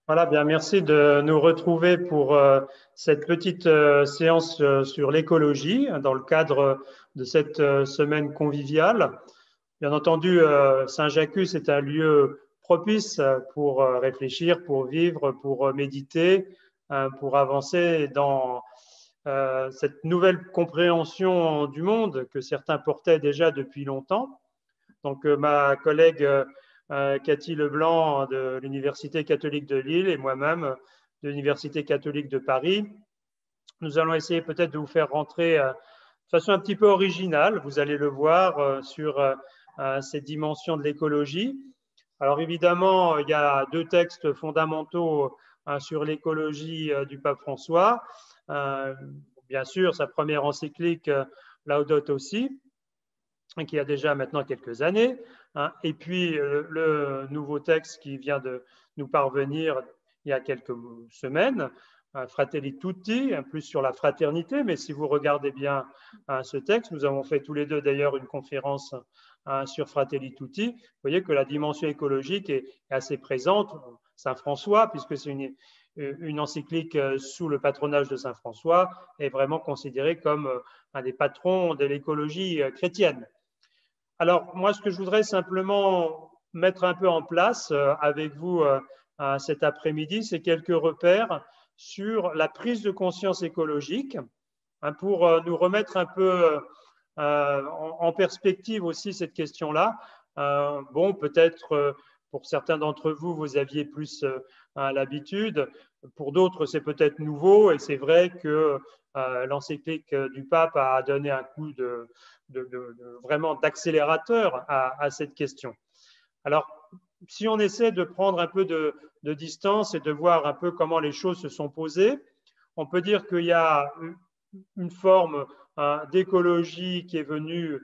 Voilà, bien, merci de nous retrouver pour cette petite séance sur l'écologie dans le cadre de cette semaine conviviale. Bien entendu, Saint-Jacques est un lieu propice pour réfléchir, pour vivre, pour méditer, pour avancer dans cette nouvelle compréhension du monde que certains portaient déjà depuis longtemps. Donc, ma collègue Cathy Leblanc de l'Université catholique de Lille et moi-même de l'Université catholique de Paris, nous allons essayer peut-être de vous faire rentrer de façon un petit peu originale, vous allez le voir, sur ces dimensions de l'écologie. Alors évidemment, il y a deux textes fondamentaux sur l'écologie du pape François. Bien sûr, sa première encyclique Laudato Si, qui a déjà maintenant quelques années, et puis le nouveau texte qui vient de nous parvenir il y a quelques semaines, Fratelli Tutti, plus sur la fraternité, mais si vous regardez bien ce texte, nous avons fait tous les deux d'ailleurs une conférence sur Fratelli Tutti, vous voyez que la dimension écologique est assez présente. Saint François, puisque c'est une encyclique sous le patronage de Saint François, est vraiment considéré comme un des patrons de l'écologie chrétienne. Alors, moi, ce que je voudrais simplement mettre un peu en place avec vous cet après-midi, c'est quelques repères sur la prise de conscience écologique, pour nous remettre un peu en perspective aussi cette question-là. Bon, peut-être pour certains d'entre vous, vous aviez plus l'habitude. Pour d'autres, c'est peut-être nouveau. Et c'est vrai que l'encyclique du pape a donné un coup vraiment d'accélérateur à cette question. Alors, si on essaie de prendre un peu de distance et de voir un peu comment les choses se sont posées, on peut dire qu'il y a une forme d'écologie qui est venue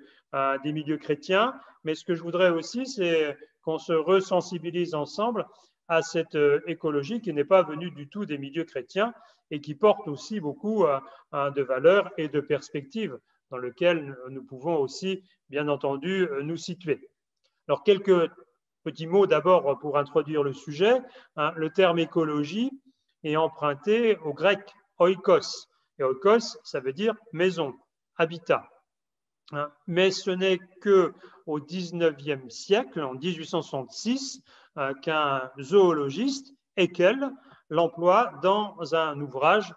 des milieux chrétiens, mais ce que je voudrais aussi, c'est qu'on se resensibilise ensemble à cette écologie qui n'est pas venue du tout des milieux chrétiens et qui porte aussi beaucoup de valeurs et de perspectives dans lesquelles nous pouvons aussi, bien entendu, nous situer. Alors, quelques petits mots d'abord pour introduire le sujet. Le terme écologie est emprunté au grec oikos. Et oikos, ça veut dire maison, habitat. Mais ce n'est qu'au XIXe siècle, en 1866, qu'un zoologiste, Haeckel, l'emploie dans un ouvrage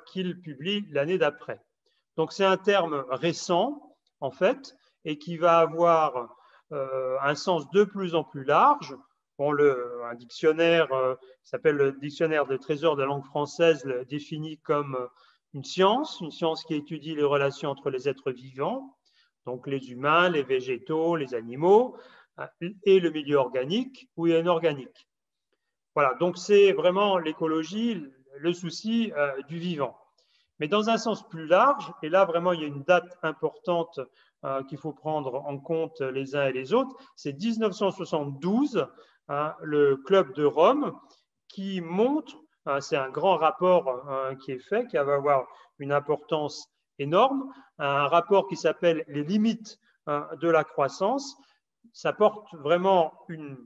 qu'il publie l'année d'après. Donc c'est un terme récent, en fait, et qui va avoir un sens de plus en plus large. Bon, un dictionnaire qui s'appelle le dictionnaire de trésors de la langue française le définit comme une science qui étudie les relations entre les êtres vivants, donc les humains, les végétaux, les animaux, et le milieu organique ou inorganique. Voilà, donc c'est vraiment l'écologie, le souci du vivant. Mais dans un sens plus large, et là vraiment il y a une date importante qu'il faut prendre en compte les uns et les autres, c'est 1972, le Club de Rome, qui montre, c'est un grand rapport qui est fait, qui va avoir une importance énorme, un rapport qui s'appelle Les limites de la croissance. Ça porte vraiment une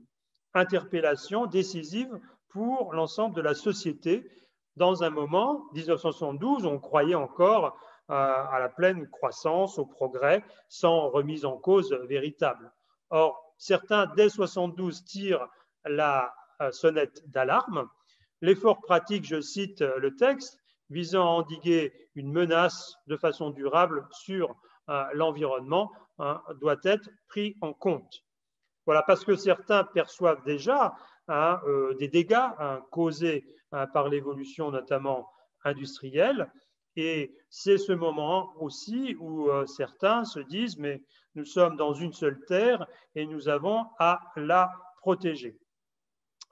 interpellation décisive pour l'ensemble de la société. Dans un moment, 1972, on croyait encore à la pleine croissance, au progrès, sans remise en cause véritable. Or, certains, dès 72, tirent la sonnette d'alarme. L'effort pratique, je cite le texte, visant à endiguer une menace de façon durable sur l'environnement, doit être pris en compte. Voilà, parce que certains perçoivent déjà des dégâts causés par l'évolution notamment industrielle. Et c'est ce moment aussi où certains se disent, mais nous sommes dans une seule terre et nous avons à la protéger.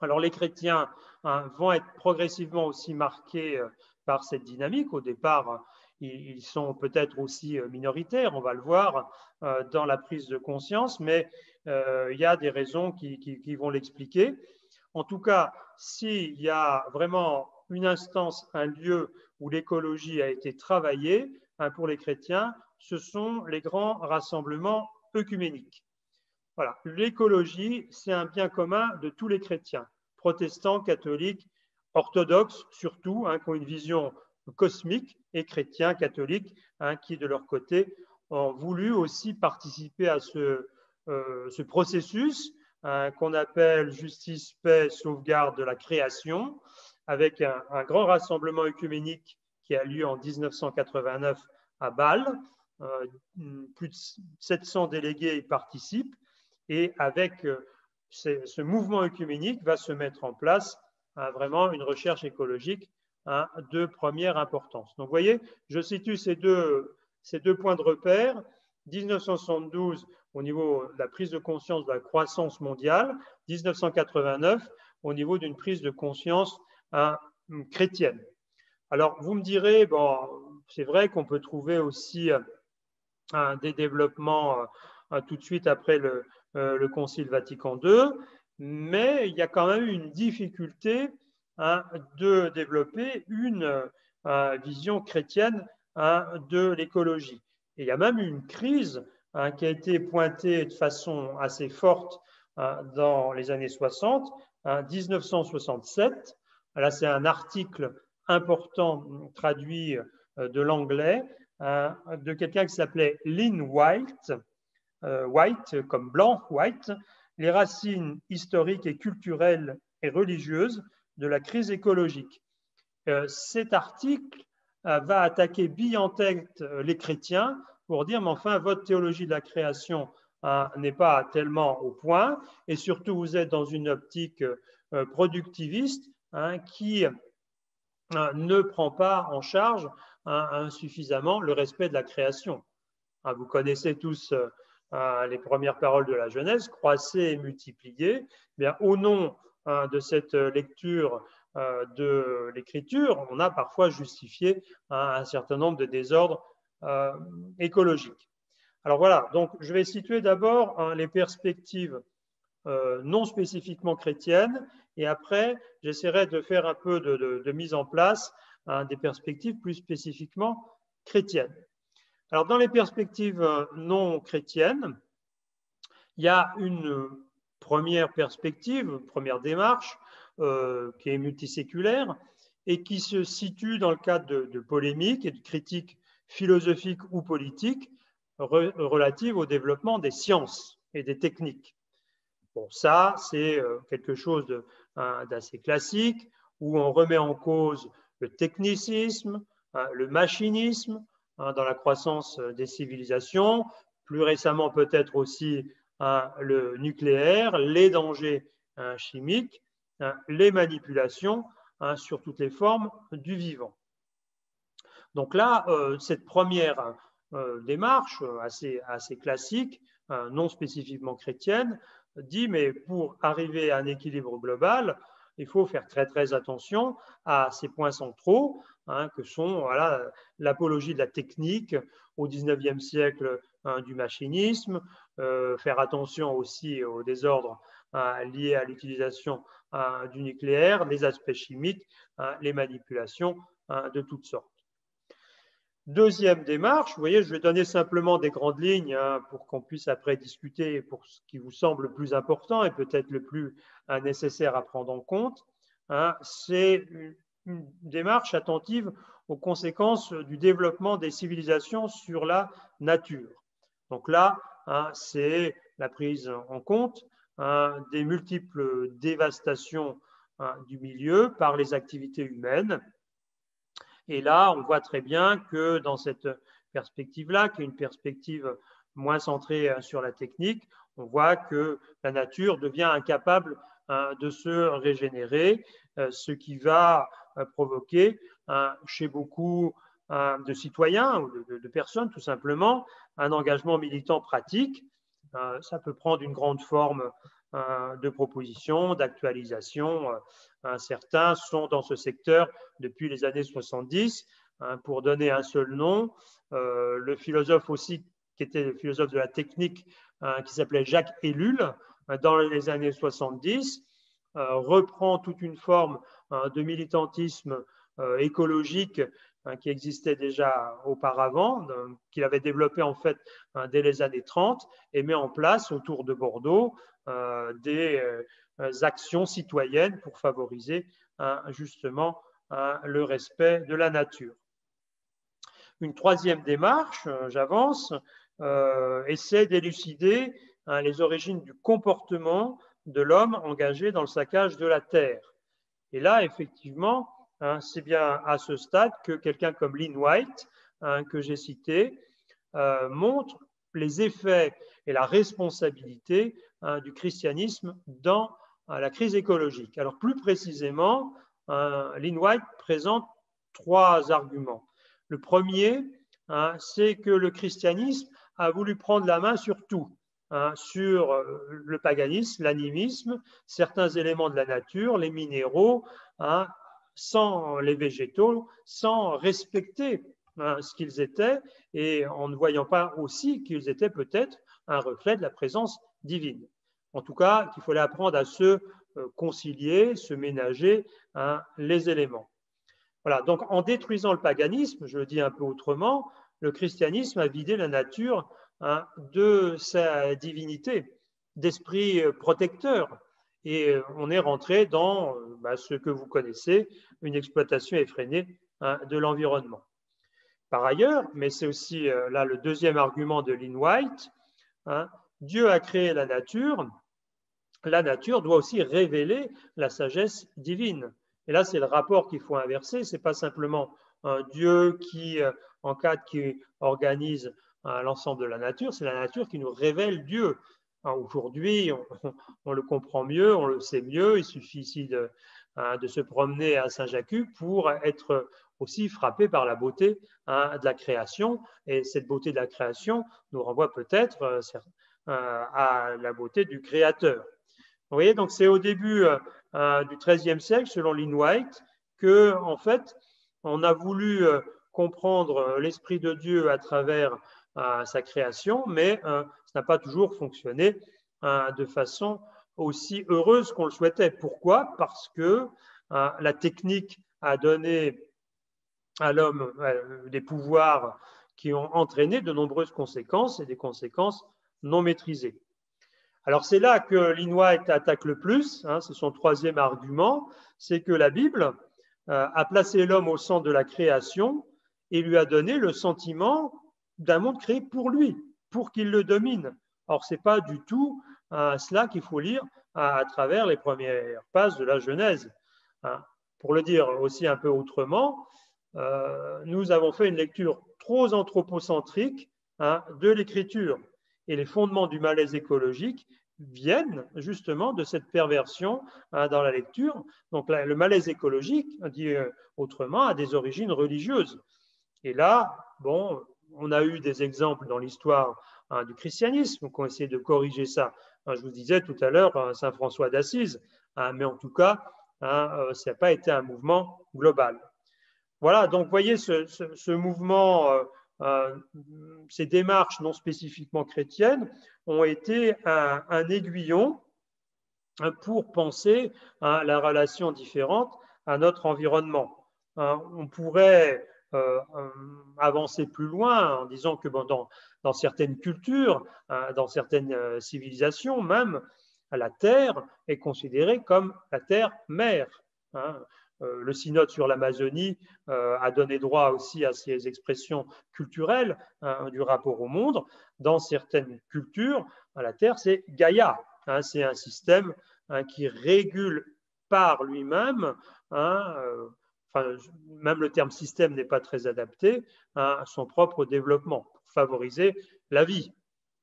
Alors les chrétiens vont être progressivement aussi marqués par cette dynamique. Au départ, ils sont peut-être aussi minoritaires, on va le voir dans la prise de conscience, mais il y a des raisons qui vont l'expliquer. En tout cas, s'il y a vraiment une instance, un lieu où l'écologie a été travaillée pour les chrétiens, ce sont les grands rassemblements œcuméniques. Voilà, l'écologie, c'est un bien commun de tous les chrétiens. protestants, catholiques, orthodoxes surtout, qui ont une vision cosmique, et chrétiens, catholiques, qui de leur côté ont voulu aussi participer à ce processus qu'on appelle justice, paix, sauvegarde de la création, avec un grand rassemblement œcuménique qui a lieu en 1989 à Bâle. Plus de 700 délégués y participent, et avec ce mouvement œcuménique va se mettre en place vraiment une recherche écologique de première importance. Donc, vous voyez, je situe ces deux points de repère. 1972 au niveau de la prise de conscience de la croissance mondiale, 1989 au niveau d'une prise de conscience chrétienne. Alors, vous me direz, bon, c'est vrai qu'on peut trouver aussi des développements tout de suite après le Concile Vatican II, mais il y a quand même une difficulté de développer une vision chrétienne de l'écologie. Et il y a même une crise qui a été pointée de façon assez forte dans les années 60, 1967. Là, c'est un article important traduit de l'anglais de quelqu'un qui s'appelait Lynn White, White comme blanc, White, les racines historiques et culturelles et religieuses de la crise écologique. Cet article va attaquer bille en tête les chrétiens pour dire, mais enfin, votre théologie de la création n'est pas tellement au point, et surtout, vous êtes dans une optique productiviste qui ne prend pas en charge suffisamment le respect de la création. Vous connaissez tous les premières paroles de la Genèse, croissez et multipliez. Bien, au nom de cette lecture de l'Écriture, on a parfois justifié un certain nombre de désordres écologiques. Alors voilà, donc je vais situer d'abord les perspectives non spécifiquement chrétiennes, et après j'essaierai de faire un peu de mise en place des perspectives plus spécifiquement chrétiennes. Alors dans les perspectives non chrétiennes, il y a une première perspective, une première démarche qui est multiséculaire et qui se situe dans le cadre de polémiques et de critiques philosophiques ou politiques relatives au développement des sciences et des techniques. Bon, ça, c'est quelque chose d'assez classique, où on remet en cause le technicisme, le machinisme dans la croissance des civilisations, plus récemment peut-être aussi le nucléaire, les dangers chimiques, les manipulations sur toutes les formes du vivant. Donc là, cette première démarche assez classique, non spécifiquement chrétienne, dit, mais pour arriver à un équilibre global, il faut faire très très attention à ces points centraux que sont l'apologie de la technique au XIXe siècle du machinisme, faire attention aussi aux désordres liés à l'utilisation du nucléaire, les aspects chimiques, les manipulations de toutes sortes. Deuxième démarche, vous voyez, je vais donner simplement des grandes lignes pour qu'on puisse après discuter pour ce qui vous semble le plus important et peut-être le plus nécessaire à prendre en compte. C'est une démarche attentive aux conséquences du développement des civilisations sur la nature. Donc là, c'est la prise en compte des multiples dévastations du milieu par les activités humaines. Et là, on voit très bien que dans cette perspective-là, qui est une perspective moins centrée sur la technique, on voit que la nature devient incapable de se régénérer, ce qui va provoquer chez beaucoup de citoyens ou de personnes tout simplement un engagement militant pratique. Ça peut prendre une grande forme de propositions, d'actualisation. Certains sont dans ce secteur depuis les années 70. Pour donner un seul nom, le philosophe aussi, qui était le philosophe de la technique, qui s'appelait Jacques Ellul, dans les années 70, reprend toute une forme de militantisme écologique qui existait déjà auparavant, qu'il avait développé en fait dès les années 30, et met en place autour de Bordeaux des actions citoyennes pour favoriser justement le respect de la nature. Une troisième démarche, j'avance, essaie d'élucider les origines du comportement de l'homme engagé dans le saccage de la terre. Et là, effectivement, c'est bien à ce stade que quelqu'un comme Lynn White, que j'ai cité, montre les effets et la responsabilité du christianisme dans la crise écologique. Alors plus précisément, Lynn White présente trois arguments. Le premier, c'est que le christianisme a voulu prendre la main sur tout, sur le paganisme, l'animisme, certains éléments de la nature, les minéraux, sans les végétaux, sans respecter ce qu'ils étaient et en ne voyant pas aussi qu'ils étaient peut-être un reflet de la présence divine. En tout cas, qu'il fallait apprendre à se concilier, se ménager les éléments. Voilà, donc en détruisant le paganisme, je le dis un peu autrement, le christianisme a vidé la nature de sa divinité, d'esprit protecteur. Et on est rentré dans ce que vous connaissez, une exploitation effrénée de l'environnement. Par ailleurs, mais c'est aussi là le deuxième argument de Lynn White, Dieu a créé la nature doit aussi révéler la sagesse divine. Et là, c'est le rapport qu'il faut inverser, ce n'est pas simplement un Dieu qui encadre, qui organise l'ensemble de la nature, c'est la nature qui nous révèle Dieu. Aujourd'hui, on le comprend mieux, on le sait mieux, il suffit ici de se promener à Saint-Jacques pour être aussi frappé par la beauté de la création. Et cette beauté de la création nous renvoie peut-être à la beauté du Créateur. Vous voyez, donc c'est au début du XIIIe siècle, selon Lynn White, que en fait, on a voulu comprendre l'esprit de Dieu à travers sa création, mais ça n'a pas toujours fonctionné de façon aussi heureuse qu'on le souhaitait. Pourquoi? Parce que la technique a donné à l'homme des pouvoirs qui ont entraîné de nombreuses conséquences et des conséquences non maîtrisées. Alors c'est là que Lynn White attaque le plus, c'est son troisième argument, c'est que la Bible a placé l'homme au centre de la création et lui a donné le sentiment d'un monde créé pour lui, pour qu'il le domine. Or, ce n'est pas du tout cela qu'il faut lire à travers les premières pages de la Genèse. Pour le dire aussi un peu autrement, nous avons fait une lecture trop anthropocentrique de l'écriture. Et les fondements du malaise écologique viennent justement de cette perversion dans la lecture. Donc le malaise écologique, dit autrement, a des origines religieuses. Et là, bon, on a eu des exemples dans l'histoire du christianisme qui ont essayé de corriger ça. Je vous disais tout à l'heure Saint François d'Assise, mais en tout cas, ça n'a pas été un mouvement global. Voilà, donc vous voyez ce mouvement, ces démarches non spécifiquement chrétiennes ont été un aiguillon pour penser la relation différente à notre environnement. On pourrait avancer plus loin en disant que dans certaines cultures, dans certaines civilisations même, la terre est considérée comme la terre mère. Le synode sur l'Amazonie a donné droit aussi à ces expressions culturelles du rapport au monde. Dans certaines cultures, la Terre, c'est Gaïa. C'est un système qui régule par lui-même, même le terme système n'est pas très adapté, à son propre développement pour favoriser la vie.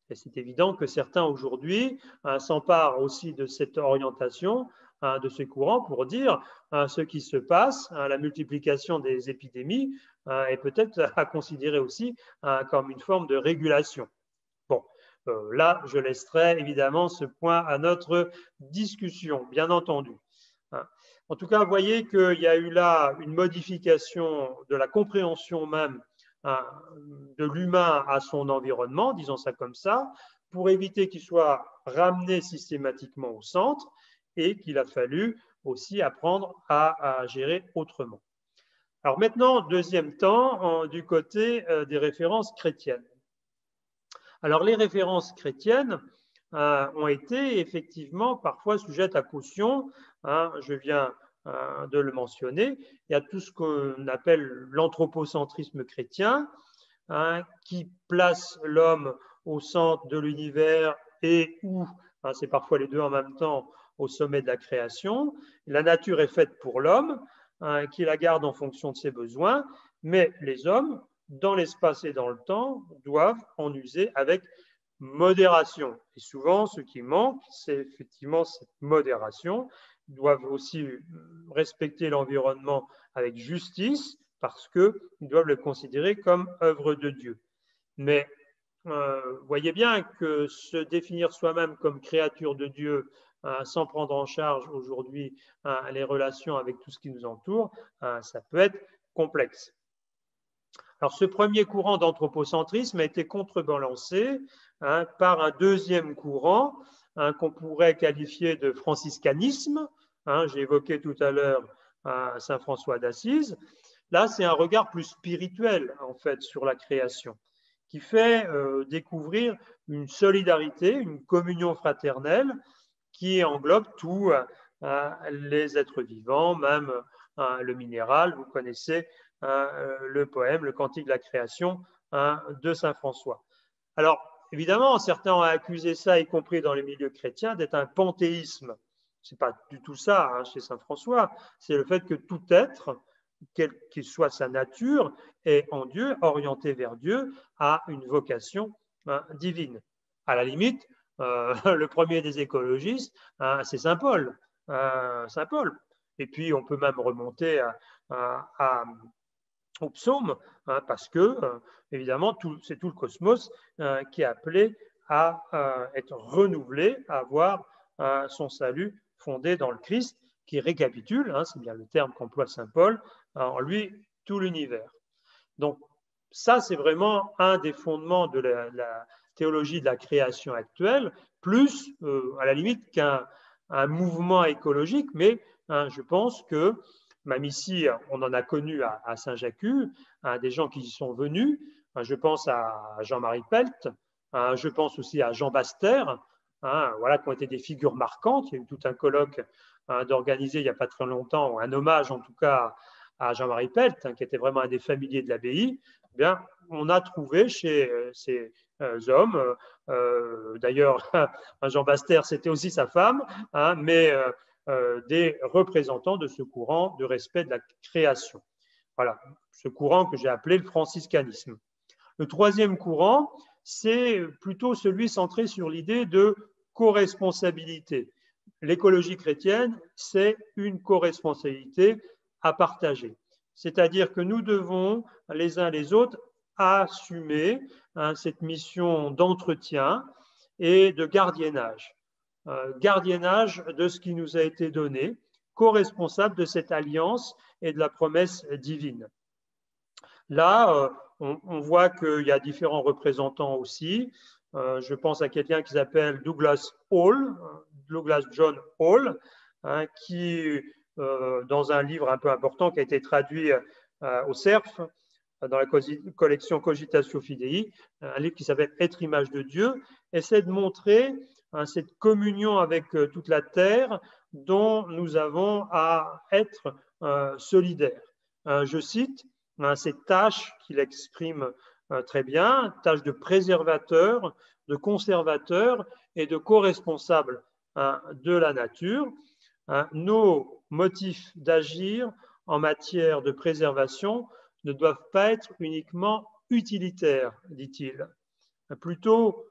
Et c'est évident que certains aujourd'hui s'emparent aussi de cette orientation, de ce courant pour dire ce qui se passe, la multiplication des épidémies est peut-être à considérer aussi comme une forme de régulation. Bon, là, je laisserai évidemment ce point à notre discussion, bien entendu. En tout cas, vous voyez qu'il y a eu là une modification de la compréhension même de l'humain à son environnement, disons ça comme ça, pour éviter qu'il soit ramené systématiquement au centre et qu'il a fallu aussi apprendre à gérer autrement. Alors maintenant, deuxième temps, du côté des références chrétiennes. Alors les références chrétiennes ont été effectivement parfois sujettes à caution. Je viens de le mentionner. Il y a tout ce qu'on appelle l'anthropocentrisme chrétien, qui place l'homme au centre de l'univers et où, c'est parfois les deux en même temps, au sommet de la création. La nature est faite pour l'homme, qui la garde en fonction de ses besoins, mais les hommes, dans l'espace et dans le temps, doivent en user avec modération. Et souvent, ce qui manque, c'est effectivement cette modération. Ils doivent aussi respecter l'environnement avec justice, parce qu'ils doivent le considérer comme œuvre de Dieu. Mais voyez bien que se définir soi-même comme créature de Dieu sans prendre en charge aujourd'hui les relations avec tout ce qui nous entoure, ça peut être complexe. Alors, ce premier courant d'anthropocentrisme a été contrebalancé par un deuxième courant qu'on pourrait qualifier de franciscanisme. J'ai évoqué tout à l'heure Saint François d'Assise. Là, c'est un regard plus spirituel, en fait, sur la création, qui fait découvrir une solidarité, une communion fraternelle qui englobe tous les êtres vivants, même le minéral. Vous connaissez le poème, le Cantique de la création de Saint François. Alors, évidemment, certains ont accusé ça, y compris dans les milieux chrétiens, d'être un panthéisme. Ce n'est pas du tout ça chez Saint François. C'est le fait que tout être, quelle qu'il soit sa nature, est en Dieu, orienté vers Dieu, a une vocation divine. À la limite, le premier des écologistes, c'est Saint Paul. Saint Paul. Et puis, on peut même remonter au psaume, parce que, évidemment, c'est tout le cosmos qui est appelé à être renouvelé, à avoir son salut fondé dans le Christ, qui récapitule, c'est bien le terme qu'emploie Saint Paul, en lui, tout l'univers. Donc, ça, c'est vraiment un des fondements de la théologie de la création actuelle, plus, à la limite, qu'un mouvement écologique, mais je pense que même ici, on en a connu à Saint-Jacques, des gens qui y sont venus. Je pense à Jean-Marie Pelt, je pense aussi à Jean Baster, voilà, qui ont été des figures marquantes. Il y a eu tout un colloque d'organiser il n'y a pas très longtemps, un hommage en tout cas à Jean-Marie Pelt, qui était vraiment un des familiers de l'abbaye. Eh bien, on a trouvé chez ces hommes, d'ailleurs, Jean Baster, c'était aussi sa femme, mais des représentants de ce courant de respect de la création. Voilà, ce courant que j'ai appelé le franciscanisme. Le troisième courant, c'est plutôt celui centré sur l'idée de co-responsabilité. L'écologie chrétienne, c'est une co-responsabilité à partager. C'est-à-dire que nous devons, les uns les autres, assumer cette mission d'entretien et de gardiennage. Gardiennage de ce qui nous a été donné, co-responsable de cette alliance et de la promesse divine. Là, on voit qu'il y a différents représentants aussi. Je pense à quelqu'un qui s'appelle Douglas Hall, Douglas John Hall, qui, dans un livre un peu important qui a été traduit au CERF, dans la collection Cogitatio Fidei, un livre qui s'appelle Être image de Dieu, essaie de montrer cette communion avec toute la terre dont nous avons à être solidaires. Je cite cette tâche qu'il exprime très bien, tâche de préservateur, de conservateur et de co-responsable de la nature. Nos motifs d'agir en matière de préservation ne doivent pas être uniquement utilitaires, dit-il. Plutôt,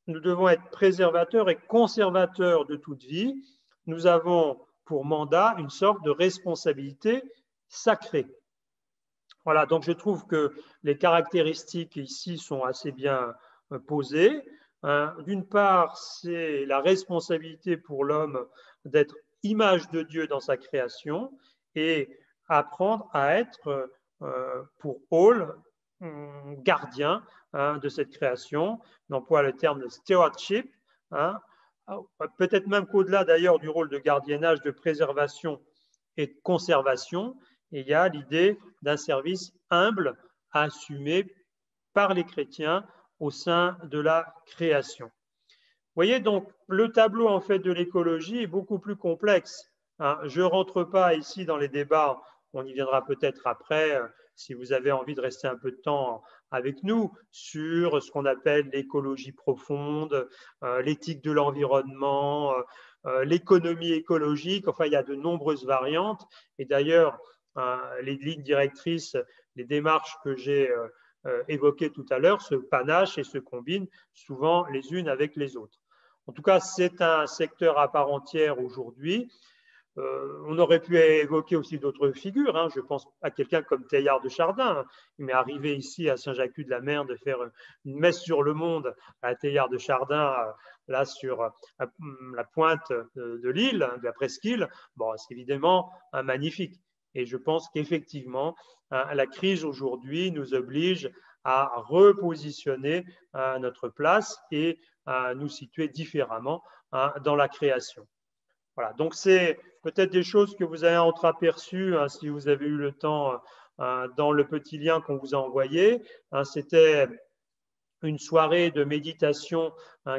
nous devons être préservateurs et conservateurs de toute vie. Nous avons pour mandat une sorte de responsabilité sacrée. Voilà, donc je trouve que les caractéristiques ici sont assez bien posées. D'une part, c'est la responsabilité pour l'homme d'être image de Dieu dans sa création et apprendre à être, pour Hall, gardien de cette création. On emploie le terme de stewardship, peut-être même qu'au-delà d'ailleurs du rôle de gardiennage, de préservation et de conservation, il y a l'idée d'un service humble assumé par les chrétiens au sein de la création. voyez, donc, le tableau en fait de l'écologie est beaucoup plus complexe, hein. Je ne rentre pas ici dans les débats, on y viendra peut-être après, si vous avez envie de rester un peu de temps avec nous, sur ce qu'on appelle l'écologie profonde, l'éthique de l'environnement, l'économie écologique. Enfin, il y a de nombreuses variantes. Et d'ailleurs, les lignes directrices, les démarches que j'ai évoquées tout à l'heure se panachent et se combinent souvent les unes avec les autres. En tout cas, c'est un secteur à part entière aujourd'hui. On aurait pu évoquer aussi d'autres figures, hein. Je pense à quelqu'un comme Teilhard de Chardin. Il m'est arrivé ici à Saint-Jacques-de-la-Mer de faire une messe sur le monde à Teilhard de Chardin, là sur la pointe de l'île, de la presqu'île. Bon, c'est évidemment magnifique. Et je pense qu'effectivement, la crise aujourd'hui nous oblige à repositionner notre place et à nous situer différemment dans la création. Voilà, donc c'est peut-être des choses que vous avez entreaperçues si vous avez eu le temps dans le petit lien qu'on vous a envoyé. C'était une soirée de méditation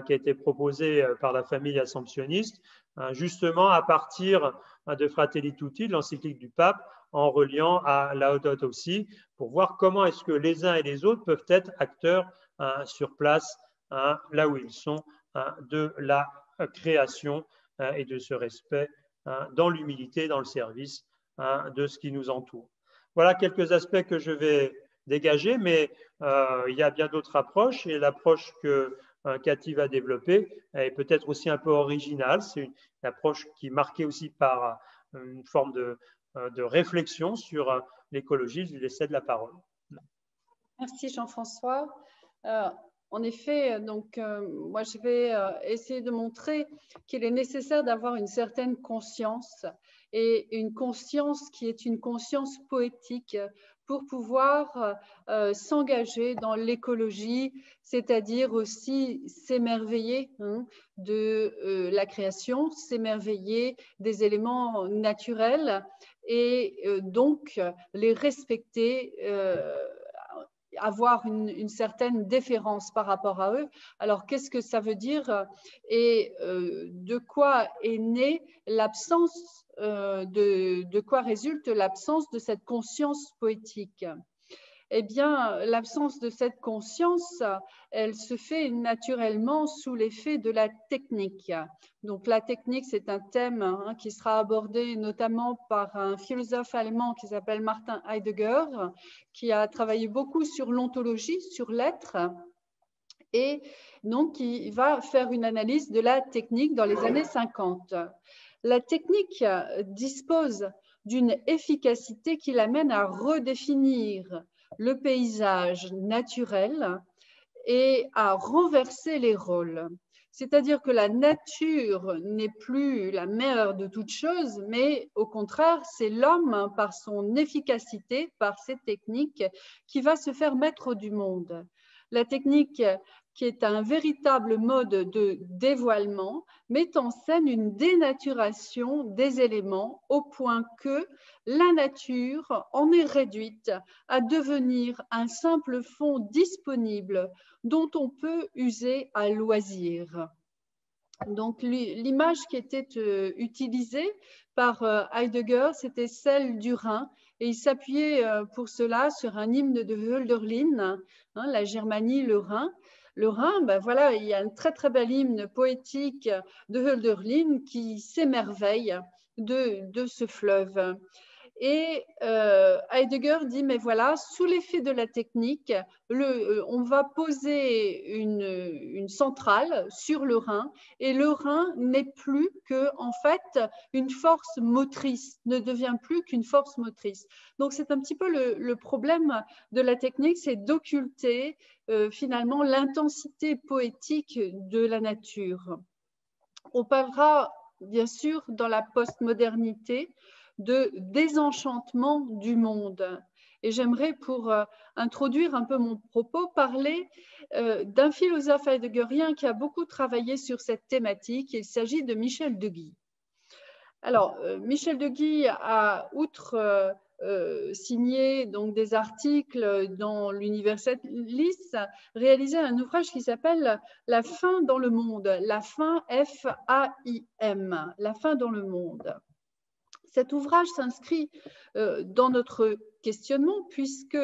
qui a été proposée par la famille assomptionniste, justement à partir de Fratelli Tutti, de l'encyclique du pape, en reliant à Laudato Si, pour voir comment est-ce que les uns et les autres peuvent être acteurs sur place, là où ils sont, de la création et de ce respect dans l'humilité, dans le service de ce qui nous entoure. Voilà quelques aspects que je vais dégager, mais il y a bien d'autres approches et l'approche que Cathy va développer est peut-être aussi un peu originale. C'est une approche qui est marquée aussi par une forme de réflexion sur l'écologie. Je lui laisse la parole. Merci Jean-François. En effet, donc, moi je vais essayer de montrer qu'il est nécessaire d'avoir une certaine conscience et une conscience qui est une conscience poétique pour pouvoir s'engager dans l'écologie, c'est-à-dire aussi s'émerveiller de la création, s'émerveiller des éléments naturels et donc les respecter, avoir une certaine déférence par rapport à eux. Alors, qu'est-ce que ça veut dire et de quoi est née l'absence, de quoi résulte l'absence de cette conscience poétique? Eh bien, l'absence de cette conscience, elle se fait naturellement sous l'effet de la technique. Donc, la technique, c'est un thème qui sera abordé notamment par un philosophe allemand qui s'appelle Martin Heidegger, qui a travaillé beaucoup sur l'ontologie, sur l'être, et donc qui va faire une analyse de la technique dans les années 50. La technique dispose d'une efficacité qui l'amène à redéfinir le paysage naturel et à renverser les rôles. C'est-à-dire que la nature n'est plus la mère de toutes choses, mais au contraire, c'est l'homme, par son efficacité, par ses techniques, qui va se faire maître du monde. La technique, qui est un véritable mode de dévoilement, met en scène une dénaturation des éléments au point que la nature en est réduite à devenir un simple fond disponible dont on peut user à loisir. Donc, l'image qui était utilisée par Heidegger, c'était celle du Rhin, et il s'appuyait pour cela sur un hymne de Hölderlin, la Germanie, le Rhin. Le Rhin, ben voilà, il y a un très très bel hymne poétique de Hölderlin qui s'émerveille de ce fleuve. Et Heidegger dit, mais voilà, sous l'effet de la technique, on va poser une centrale sur le Rhin, et le Rhin n'est plus que, en fait, une force motrice, ne devient plus qu'une force motrice. Donc, c'est un petit peu le problème de la technique, c'est d'occulter finalement l'intensité poétique de la nature. On parlera, bien sûr, dans la postmodernité, de désenchantement du monde. Et j'aimerais, pour introduire un peu mon propos, parler d'un philosophe heideggerien qui a beaucoup travaillé sur cette thématique. Il s'agit de Michel de Guy. Alors, Michel de Guy a, outre signé donc, des articles dans l'Universalis, réalisé un ouvrage qui s'appelle « La faim dans le monde », la faim F-A-I-M, la faim dans le monde. Cet ouvrage s'inscrit dans notre questionnement puisque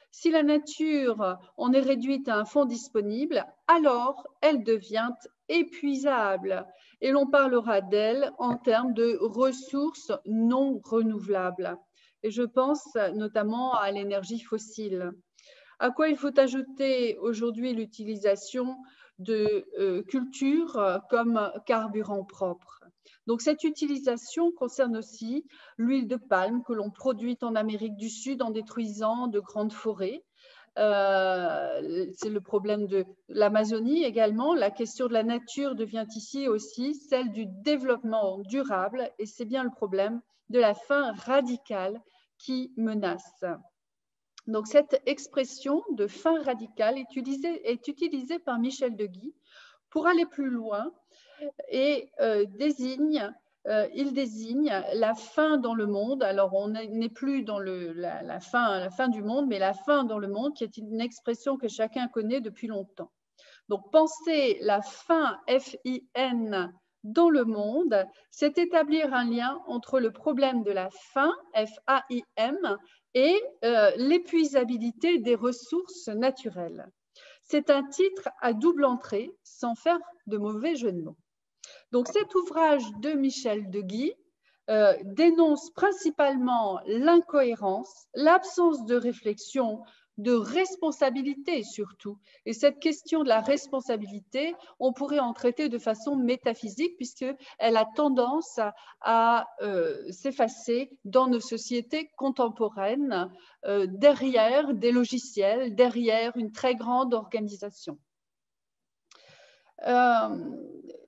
si la nature en est réduite à un fonds disponible, alors elle devient épuisable et l'on parlera d'elle en termes de ressources non renouvelables. Et je pense notamment à l'énergie fossile. À quoi il faut ajouter aujourd'hui l'utilisation de cultures comme carburant propre. Donc cette utilisation concerne aussi l'huile de palme que l'on produit en Amérique du Sud en détruisant de grandes forêts. C'est le problème de l'Amazonie également. La question de la nature devient ici aussi celle du développement durable et c'est bien le problème de la fin radicale qui menace. Donc cette expression de fin radicale est utilisée par Michel de Guy pour aller plus loin et il désigne la fin dans le monde. Alors, on n'est plus dans la fin du monde, mais la fin dans le monde, qui est une expression que chacun connaît depuis longtemps. Donc, penser la fin, F-I-N, dans le monde, c'est établir un lien entre le problème de la faim, F-A-I-M, et l'épuisabilité des ressources naturelles. C'est un titre à double entrée, sans faire de mauvais jeu de mots. Donc cet ouvrage de Michel de Guy dénonce principalement l'incohérence, l'absence de réflexion, de responsabilité surtout. Et cette question de la responsabilité, on pourrait en traiter de façon métaphysique puisqu'elle a tendance à s'effacer dans nos sociétés contemporaines derrière des logiciels, derrière une très grande organisation.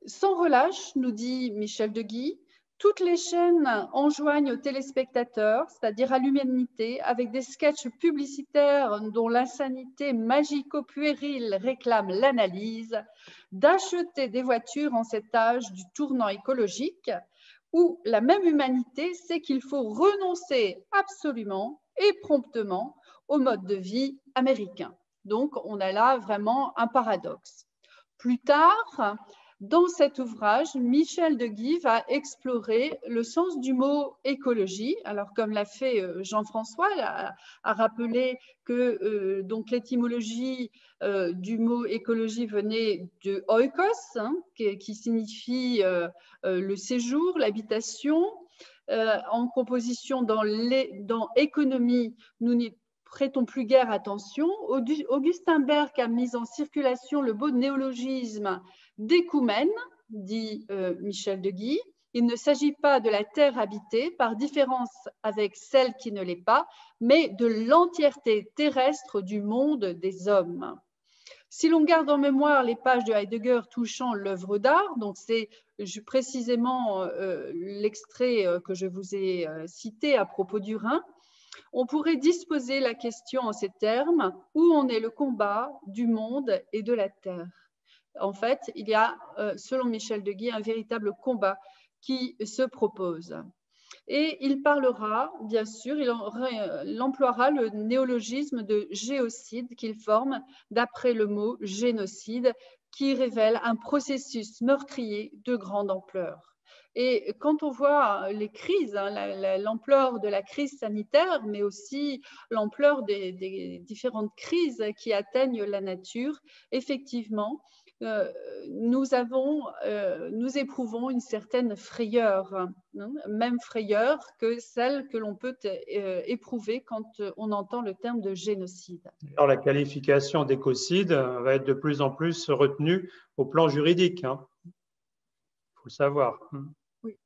Sans relâche, nous dit Michel de Guy, toutes les chaînes enjoignent aux téléspectateurs, c'est-à-dire à l'humanité, avec des sketchs publicitaires dont l'insanité magico-puérile réclame l'analyse, d'acheter des voitures en cet âge du tournant écologique, où la même humanité sait qu'il faut renoncer absolument et promptement au mode de vie américain. Donc, on a là vraiment un paradoxe. Plus tard, dans cet ouvrage, Michel de Guy va explorer le sens du mot écologie. Alors, comme l'a fait Jean-François, a rappelé que donc l'étymologie du mot écologie venait de oikos, hein, qui signifie le séjour, l'habitation. En composition dans économie, nous n'y prêtons plus guère attention. Augustin Berg a mis en circulation le beau néologisme d'écoumène, dit Michel de Guy. Il ne s'agit pas de la terre habitée, par différence avec celle qui ne l'est pas, mais de l'entièreté terrestre du monde des hommes. Si l'on garde en mémoire les pages de Heidegger touchant l'œuvre d'art, donc c'est précisément l'extrait que je vous ai cité à propos du Rhin, on pourrait disposer la question en ces termes, où en est le combat du monde et de la terre? En fait, il y a, selon Michel de Guy, un véritable combat qui se propose. Et il parlera, bien sûr, il emploiera le néologisme de géocide qu'il forme d'après le mot génocide, qui révèle un processus meurtrier de grande ampleur. Et quand on voit les crises, hein, l'ampleur de la crise sanitaire, mais aussi l'ampleur des différentes crises qui atteignent la nature, effectivement, nous éprouvons une certaine frayeur, hein, même frayeur que celle que l'on peut éprouver quand on entend le terme de génocide. Alors, la qualification d'écocide va être de plus en plus retenue au plan juridique. Il faut le savoir. Oui.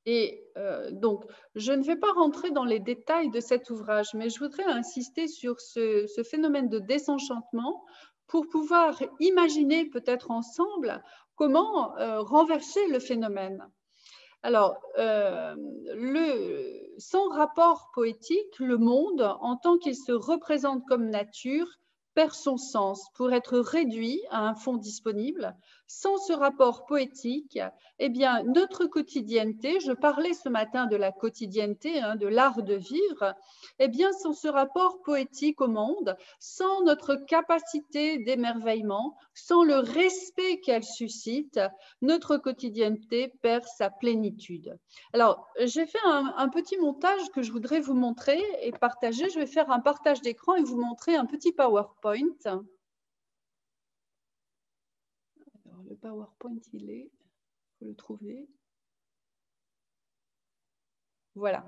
Et donc, je ne vais pas rentrer dans les détails de cet ouvrage, mais je voudrais insister sur ce phénomène de désenchantement pour pouvoir imaginer peut-être ensemble comment renverser le phénomène. Alors, sans rapport poétique, le monde, en tant qu'il se représente comme nature, perd son sens pour être réduit à un fond disponible, Sans ce rapport poétique, eh bien, notre quotidienneté, je parlais ce matin de la quotidienneté, de l'art de vivre, eh bien, sans ce rapport poétique au monde, sans notre capacité d'émerveillement, sans le respect qu'elle suscite, notre quotidienneté perd sa plénitude. Alors, j'ai fait un petit montage que je voudrais vous montrer et partager. Je vais faire un partage d'écran et vous montrer un petit PowerPoint. Alors, le PowerPoint, il est, il faut le trouver. Voilà.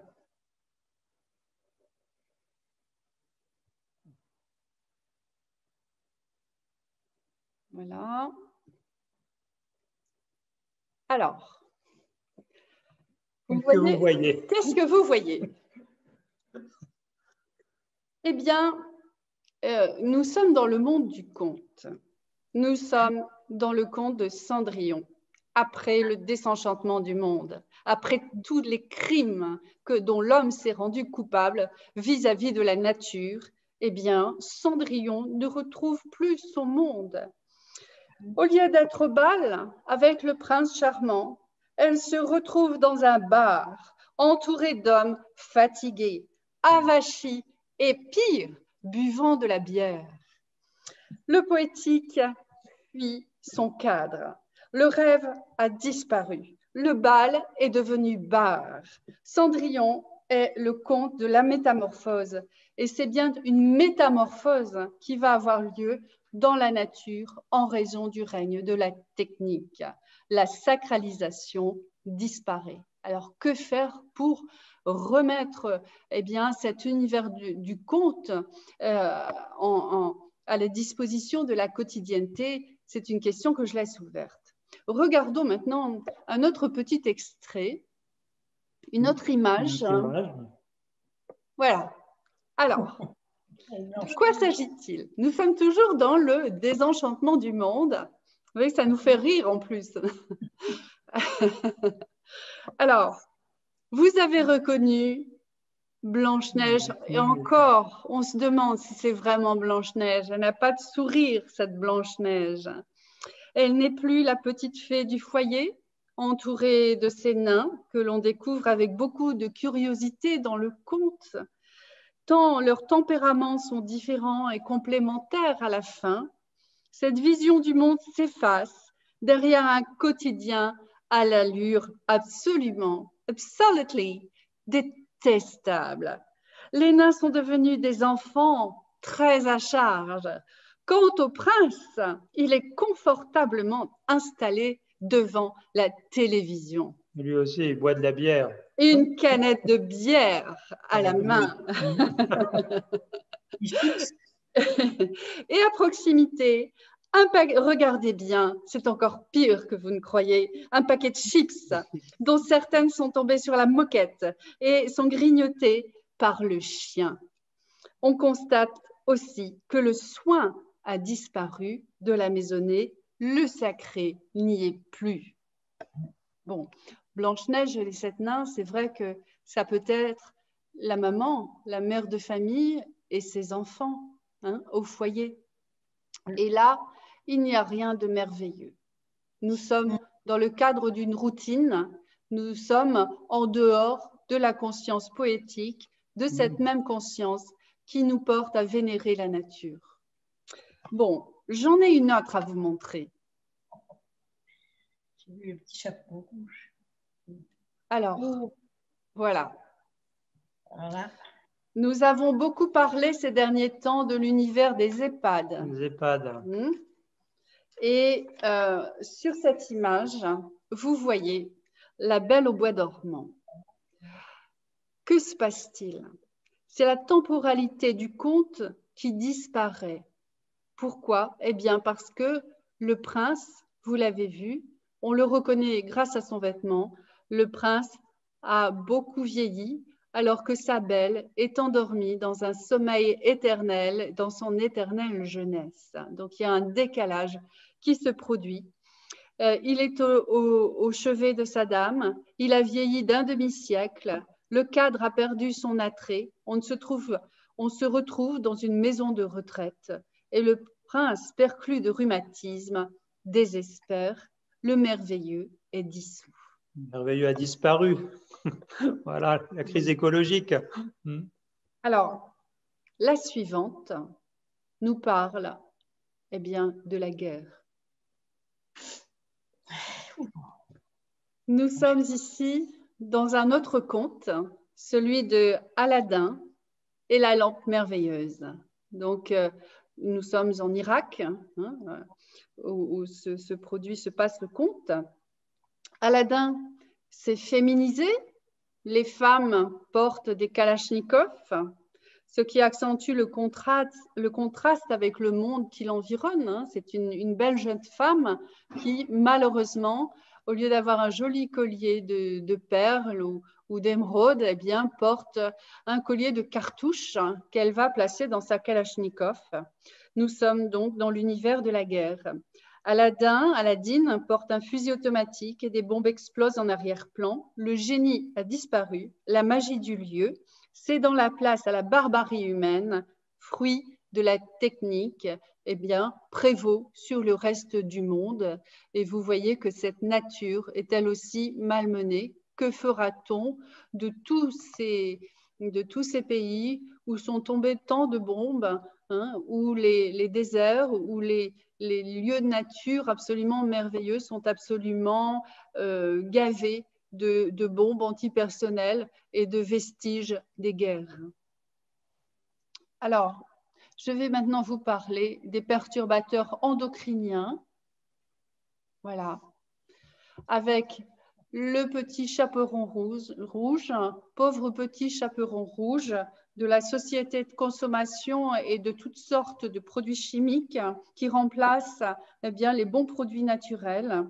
Voilà. Alors, qu'est-ce que vous voyez? Qu'est-ce que vous voyez? Eh bien, nous sommes dans le monde du conte. Nous sommes dans le conte de Cendrillon, après le désenchantement du monde, après tous les crimes dont l'homme s'est rendu coupable vis-à-vis de la nature. Eh bien, Cendrillon ne retrouve plus son monde. Au lieu d'être au bal avec le prince charmant, elle se retrouve dans un bar, entourée d'hommes fatigués, avachis et pire, buvant de la bière. Le poétique fuit son cadre. Le rêve a disparu. Le bal est devenu bar. Cendrillon est le conte de la métamorphose. Et c'est bien une métamorphose qui va avoir lieu dans la nature en raison du règne de la technique. La sacralisation disparaît. Alors, que faire pour remettre cet univers du conte à la disposition de la quotidienneté? C'est une question que je laisse ouverte. Regardons maintenant un autre petit extrait, une autre image. Voilà. Alors, de quoi s'agit-il? Nous sommes toujours dans le désenchantement du monde. Vous voyez, ça nous fait rire en plus. Alors, vous avez reconnu Blanche-Neige, et encore, on se demande si c'est vraiment Blanche-Neige. Elle n'a pas de sourire, cette Blanche-Neige. Elle n'est plus la petite fée du foyer, entourée de ces nains que l'on découvre avec beaucoup de curiosité dans le conte, tant leurs tempéraments sont différents et complémentaires à la fin. Cette vision du monde s'efface derrière un quotidien à l'allure absolutely détestable. Les nains sont devenus des enfants très à charge. Quant au prince, il est confortablement installé devant la télévision. Lui aussi, il boit de la bière. Une canette de bière à la main. Et à proximité, regardez bien, c'est encore pire que vous ne croyez, un paquet de chips dont certaines sont tombées sur la moquette et sont grignotées par le chien. On constate aussi que le soin a disparu de la maisonnée, le sacré n'y est plus. Bon, Blanche-Neige et les 7 nains, c'est vrai que ça peut être la maman, la mère de famille et ses enfants au foyer. Et là, il n'y a rien de merveilleux. Nous sommes dans le cadre d'une routine, nous sommes en dehors de la conscience poétique, de cette même conscience qui nous porte à vénérer la nature. Bon, j'en ai une autre à vous montrer. J'ai vu le petit chapeau rouge. Alors, voilà. Nous avons beaucoup parlé ces derniers temps de l'univers des EHPAD. Les EHPAD. Et sur cette image, vous voyez la Belle au bois dormant. Que se passe-t-il? C'est la temporalité du conte qui disparaît. Pourquoi? Eh bien parce que le prince, vous l'avez vu, on le reconnaît grâce à son vêtement, le prince a beaucoup vieilli alors que sa belle est endormie dans un sommeil éternel, dans son éternelle jeunesse. Donc il y a un décalage qui se produit. Il est au chevet de sa dame, il a vieilli d'un demi-siècle, le cadre a perdu son attrait, on se retrouve dans une maison de retraite et le prince, perclus de rhumatisme, désespère, le merveilleux est dissous. Le merveilleux a disparu. Voilà, la crise écologique. Alors, la suivante nous parle eh bien, de la guerre. Nous sommes ici dans un autre conte, celui de Aladin et la lampe merveilleuse. Donc, nous sommes en Irak, où se passe le conte. Aladin s'est féminisé. Les femmes portent des kalachnikovs, ce qui accentue le contraste avec le monde qui l'environne. C'est une belle jeune femme qui, malheureusement, au lieu d'avoir un joli collier de perles ou d'émeraudes, eh bien, porte un collier de cartouches qu'elle va placer dans sa kalachnikov. Nous sommes donc dans l'univers de la guerre. Aladdin porte un fusil automatique et des bombes explosent en arrière-plan. Le génie a disparu, la magie du lieu, cédant la place à la barbarie humaine, fruit de la technique, eh bien, prévaut sur le reste du monde. Et vous voyez que cette nature est elle aussi malmenée. Que fera-t-on de tous ces pays où sont tombées tant de bombes, où les déserts, où les lieux de nature absolument merveilleux sont absolument gavés de bombes antipersonnelles et de vestiges des guerres. Alors, je vais maintenant vous parler des perturbateurs endocriniens. Voilà. Avec le petit chaperon rouge, pauvre petit chaperon rouge de la société de consommation et de toutes sortes de produits chimiques qui remplacent eh bien, les bons produits naturels.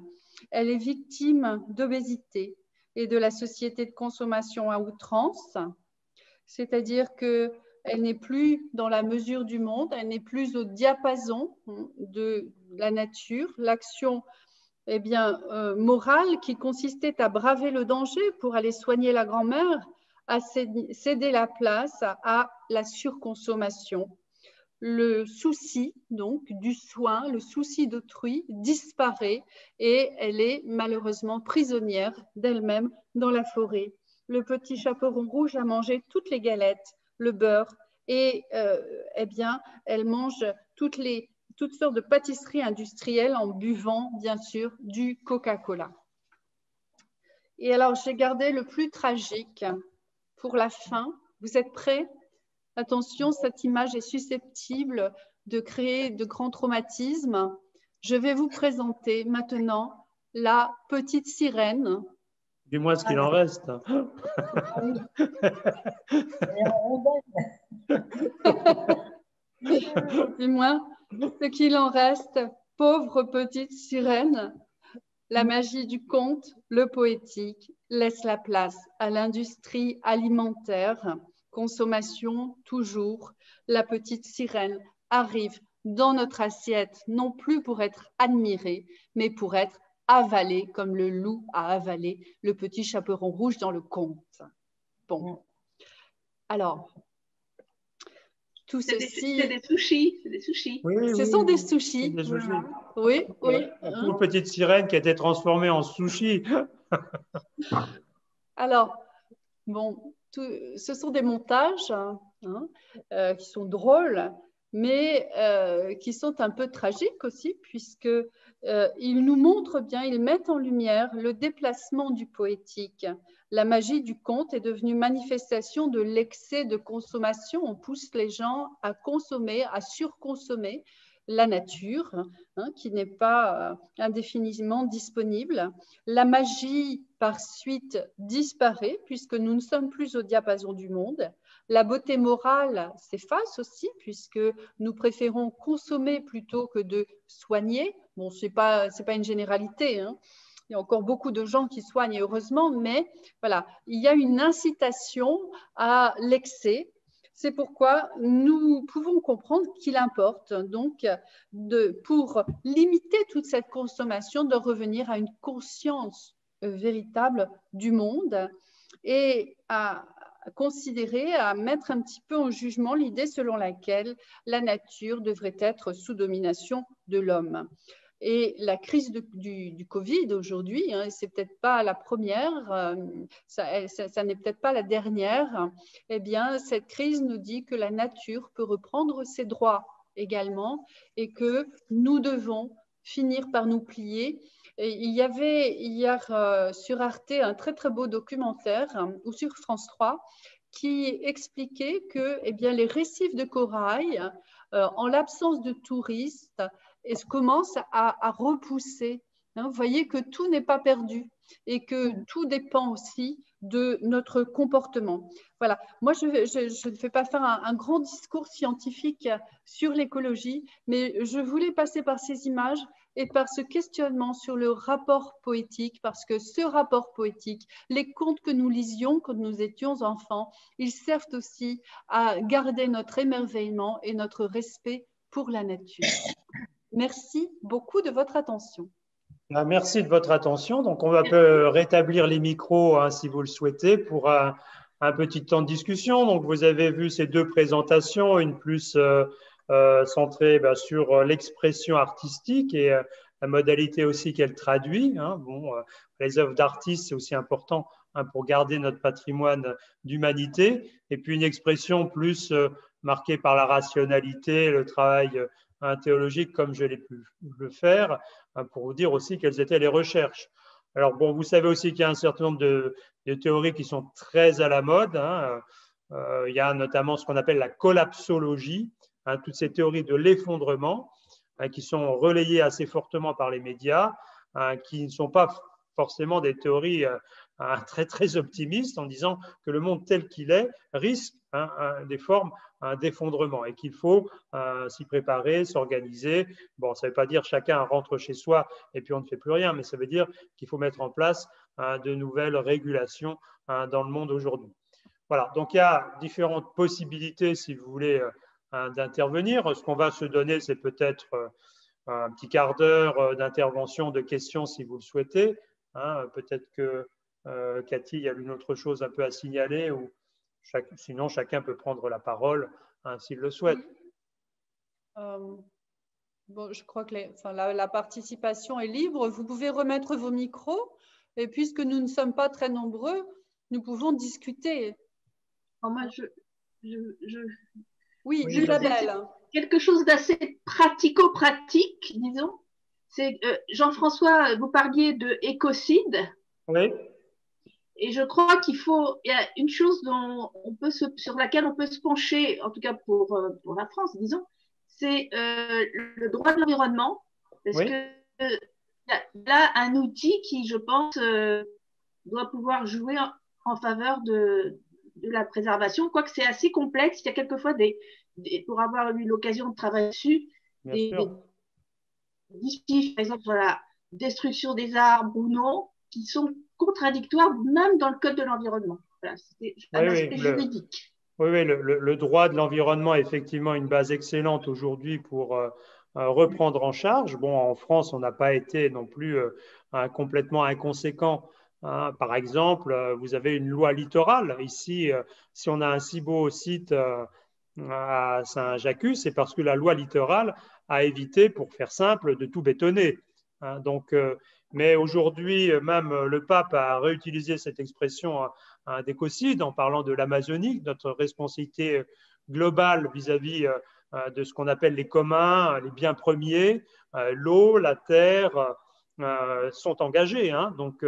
Elle est victime d'obésité et de la société de consommation à outrance, c'est-à-dire qu'elle n'est plus dans la mesure du monde, elle n'est plus au diapason de la nature. L'action eh bien, morale qui consistait à braver le danger pour aller soigner la grand-mère a cédé la place à la surconsommation. Le souci donc du soin, le souci d'autrui disparaît et elle est malheureusement prisonnière d'elle-même dans la forêt. Le petit chaperon rouge a mangé toutes les galettes, le beurre et eh bien, elle mange toutes sortes de pâtisseries industrielles en buvant bien sûr du Coca-Cola. Et alors j'ai gardé le plus tragique pour la fin. Vous êtes prêts? Attention, cette image est susceptible de créer de grands traumatismes. Je vais vous présenter maintenant la petite sirène. Dis-moi ce qu'il en reste. Dis-moi ce qu'il en reste, pauvre petite sirène. La magie du conte, le poétique, laisse la place à l'industrie alimentaire. Consommation toujours, la petite sirène arrive dans notre assiette, non plus pour être admirée, mais pour être avalée, comme le loup a avalé le petit chaperon rouge dans le conte. Bon, alors, tout ceci… C'est des sushis, c'est des sushis. Oui, Ce sont des sushis. Des sushis. Oui, oui. La pauvre petite sirène qui a été transformée en sushi. Alors, bon, ce sont des montages qui sont drôles, mais qui sont un peu tragiques aussi, puisqu'ils nous montrent bien, ils mettent en lumière le déplacement du poétique. La magie du conte est devenue manifestation de l'excès de consommation. On pousse les gens à consommer, à surconsommer la nature, qui n'est pas indéfiniment disponible. La magie, par suite, disparaît puisque nous ne sommes plus au diapason du monde. La beauté morale s'efface aussi puisque nous préférons consommer plutôt que de soigner. Bon, ce n'est pas une généralité, Il y a encore beaucoup de gens qui soignent, heureusement, mais voilà, il y a une incitation à l'excès. C'est pourquoi nous pouvons comprendre qu'il importe donc pour limiter toute cette consommation de revenir à une conscience véritable du monde et à considérer, à mettre un petit peu en jugement l'idée selon laquelle la nature devrait être sous domination de l'homme. Et la crise du Covid aujourd'hui, hein, c'est peut-être pas la première, ça n'est peut-être pas la dernière, eh bien, cette crise nous dit que la nature peut reprendre ses droits également et que nous devons finir par nous plier. Et il y avait hier sur Arte un très très beau documentaire, ou sur France 3, qui expliquait que eh bien, les récifs de corail, en l'absence de touristes, commencent à repousser. Hein, vous voyez que tout n'est pas perdu et que tout dépend aussi de notre comportement. Voilà. Moi, je ne fais pas faire un grand discours scientifique sur l'écologie, mais je voulais passer par ces images et par ce questionnement sur le rapport poétique, parce que ce rapport poétique, les contes que nous lisions quand nous étions enfants, ils servent aussi à garder notre émerveillement et notre respect pour la nature. Merci beaucoup de votre attention. Merci de votre attention. Donc, on va rétablir les micros hein, si vous le souhaitez pour un petit temps de discussion. Donc, vous avez vu ces deux présentations, une plus centrée sur l'expression artistique et la modalité aussi qu'elle traduit. Hein. Bon, les œuvres d'artistes, c'est aussi important hein, pour garder notre patrimoine d'humanité. Et puis, une expression plus marquée par la rationalité, le travail théologique, comme je l'ai pu le faire, pour vous dire aussi quelles étaient les recherches. Alors, bon, vous savez aussi qu'il y a un certain nombre de théories qui sont très à la mode. Hein. Il y a notamment ce qu'on appelle la collapsologie, hein, toutes ces théories de l'effondrement hein, qui sont relayées assez fortement par les médias, hein, qui ne sont pas forcément des théories très, très optimistes en disant que le monde tel qu'il est risque hein, des formes d'effondrement et qu'il faut s'y préparer, s'organiser. Bon, ça ne veut pas dire chacun rentre chez soi et puis on ne fait plus rien, mais ça veut dire qu'il faut mettre en place de nouvelles régulations dans le monde aujourd'hui. Voilà, donc il y a différentes possibilités, si vous voulez, d'intervenir. Ce qu'on va se donner, c'est peut-être un petit quart d'heure d'intervention, de questions, si vous le souhaitez. Hein, peut-être que Cathy, il y a une autre chose un peu à signaler ou sinon chacun peut prendre la parole hein, s'il le souhaite. Bon, je crois que la participation est libre. Vous pouvez remettre vos micros et puisque nous ne sommes pas très nombreux, nous pouvons discuter. Alors moi, oui, Isabelle. Quelque chose d'assez pratico-pratique, disons. C'est Jean-François, vous parliez de écocide. Oui. Et je crois il y a une chose sur laquelle on peut se pencher, en tout cas pour la France, disons, c'est le droit de l'environnement. Parce oui. que là, un outil qui, je pense, doit pouvoir jouer en faveur de la préservation, quoique c'est assez complexe. Il y a quelquefois pour avoir eu l'occasion de travailler dessus, des dispositifs, par exemple, sur la destruction des arbres ou non, qui sont contradictoires même dans le code de l'environnement. Voilà, c'était un aspect juridique. Oui, le droit de l'environnement est effectivement une base excellente aujourd'hui pour reprendre en charge. Bon, en France, on n'a pas été non plus complètement inconséquent. Hein. Par exemple, vous avez une loi littorale. Ici, si on a un si beau site à Saint-Jacques, c'est parce que la loi littorale a évité, pour faire simple, de tout bétonner. Hein. Donc, mais aujourd'hui, même le pape a réutilisé cette expression d'écocide en parlant de l'Amazonie, notre responsabilité globale vis-à-vis de ce qu'on appelle les communs, les biens premiers, l'eau, la terre sont engagés. Hein. Donc,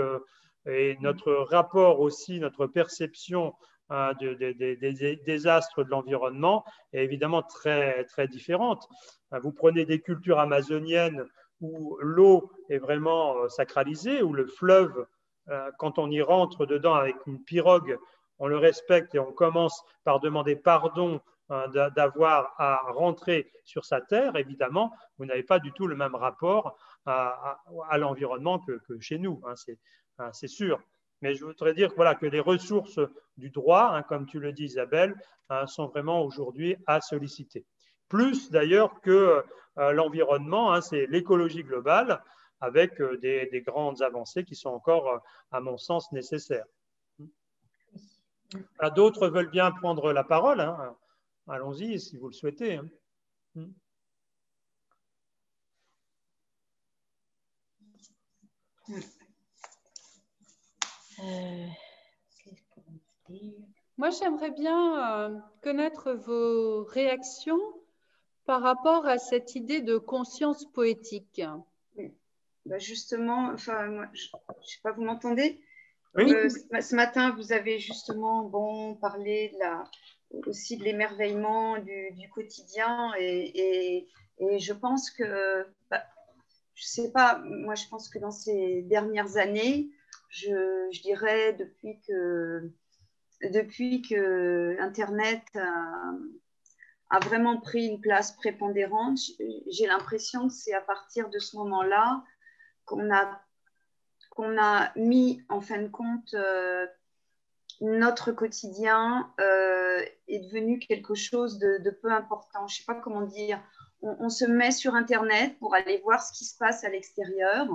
et notre rapport aussi, notre perception des désastres de l'environnement est évidemment très, très différente. Vous prenez des cultures amazoniennes où l'eau est vraiment sacralisée, où le fleuve, quand on y rentre dedans avec une pirogue, on le respecte et on commence par demander pardon d'avoir à rentrer sur sa terre, évidemment, vous n'avez pas du tout le même rapport à l'environnement que chez nous, hein, c'est sûr. Mais je voudrais dire voilà, que les ressources du droit, hein, comme tu le dis Isabelle, sont vraiment aujourd'hui à solliciter. Plus d'ailleurs que l'environnement, hein, c'est l'écologie globale avec des grandes avancées qui sont encore, à mon sens, nécessaires. D'autres veulent bien prendre la parole. Hein. Allons-y si vous le souhaitez. Hein. Moi, j'aimerais bien connaître vos réactions par rapport à cette idée de conscience poétique. Bah justement, enfin, moi, je ne sais pas, vous m'entendez? Oui. Ce matin, vous avez justement parlé aussi de l'émerveillement du quotidien et je pense que, bah, je ne sais pas, moi je pense que dans ces dernières années, je dirais depuis que Internet a vraiment pris une place prépondérante, j'ai l'impression que c'est à partir de ce moment-là qu'on a mis en fin de compte notre quotidien est devenu quelque chose de peu important. Je ne sais pas comment dire. On se met sur Internet pour aller voir ce qui se passe à l'extérieur.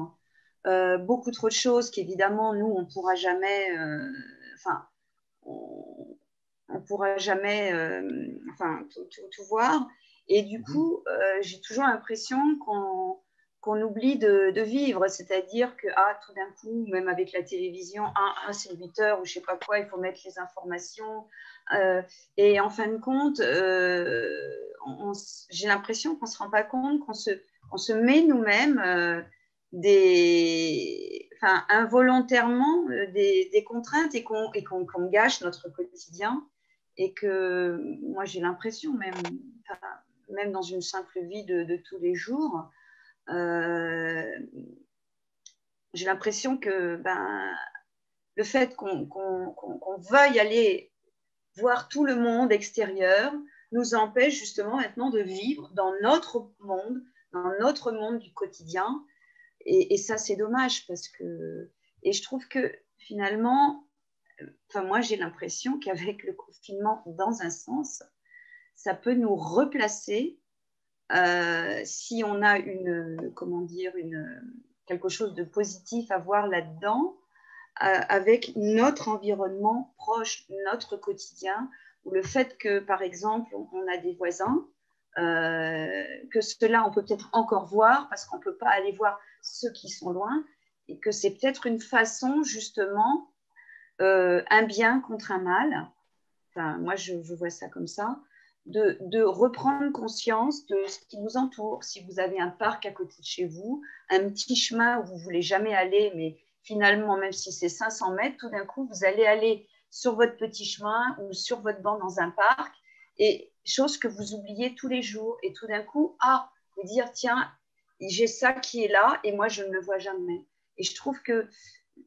Beaucoup trop de choses qu'évidemment, nous, on ne pourra jamais... on pourra jamais tout voir. Et du coup, j'ai toujours l'impression qu'on oublie de vivre, c'est-à-dire que tout d'un coup, même avec la télévision, c'est 8 heures ou je ne sais pas quoi, il faut mettre les informations. Et en fin de compte, j'ai l'impression qu'on ne se rend pas compte qu'on se met nous-mêmes involontairement des contraintes et qu'on gâche notre quotidien. Et que moi, j'ai l'impression, même dans une simple vie de tous les jours, j'ai l'impression que le fait qu'on veuille aller voir tout le monde extérieur nous empêche justement maintenant de vivre dans notre monde du quotidien. Et ça, c'est dommage parce que... Et je trouve que finalement, moi, j'ai l'impression qu'avec le confinement, dans un sens, ça peut nous replacer si on a quelque chose de positif à voir là-dedans, avec notre environnement proche, notre quotidien, ou le fait que, par exemple, on a des voisins, que ceux-là, on peut peut-être encore voir parce qu'on ne peut pas aller voir ceux qui sont loin, et que c'est peut-être une façon, justement, un bien contre un mal. Enfin, moi, je vois ça comme ça. De reprendre conscience de ce qui nous entoure. Si vous avez un parc à côté de chez vous, un petit chemin où vous ne voulez jamais aller, mais finalement, même si c'est 500 mètres, tout d'un coup, vous allez aller sur votre petit chemin ou sur votre banc dans un parc, et chose que vous oubliez tous les jours. Et tout d'un coup, vous dire, tiens, j'ai ça qui est là et moi, je ne le vois jamais. Et je trouve que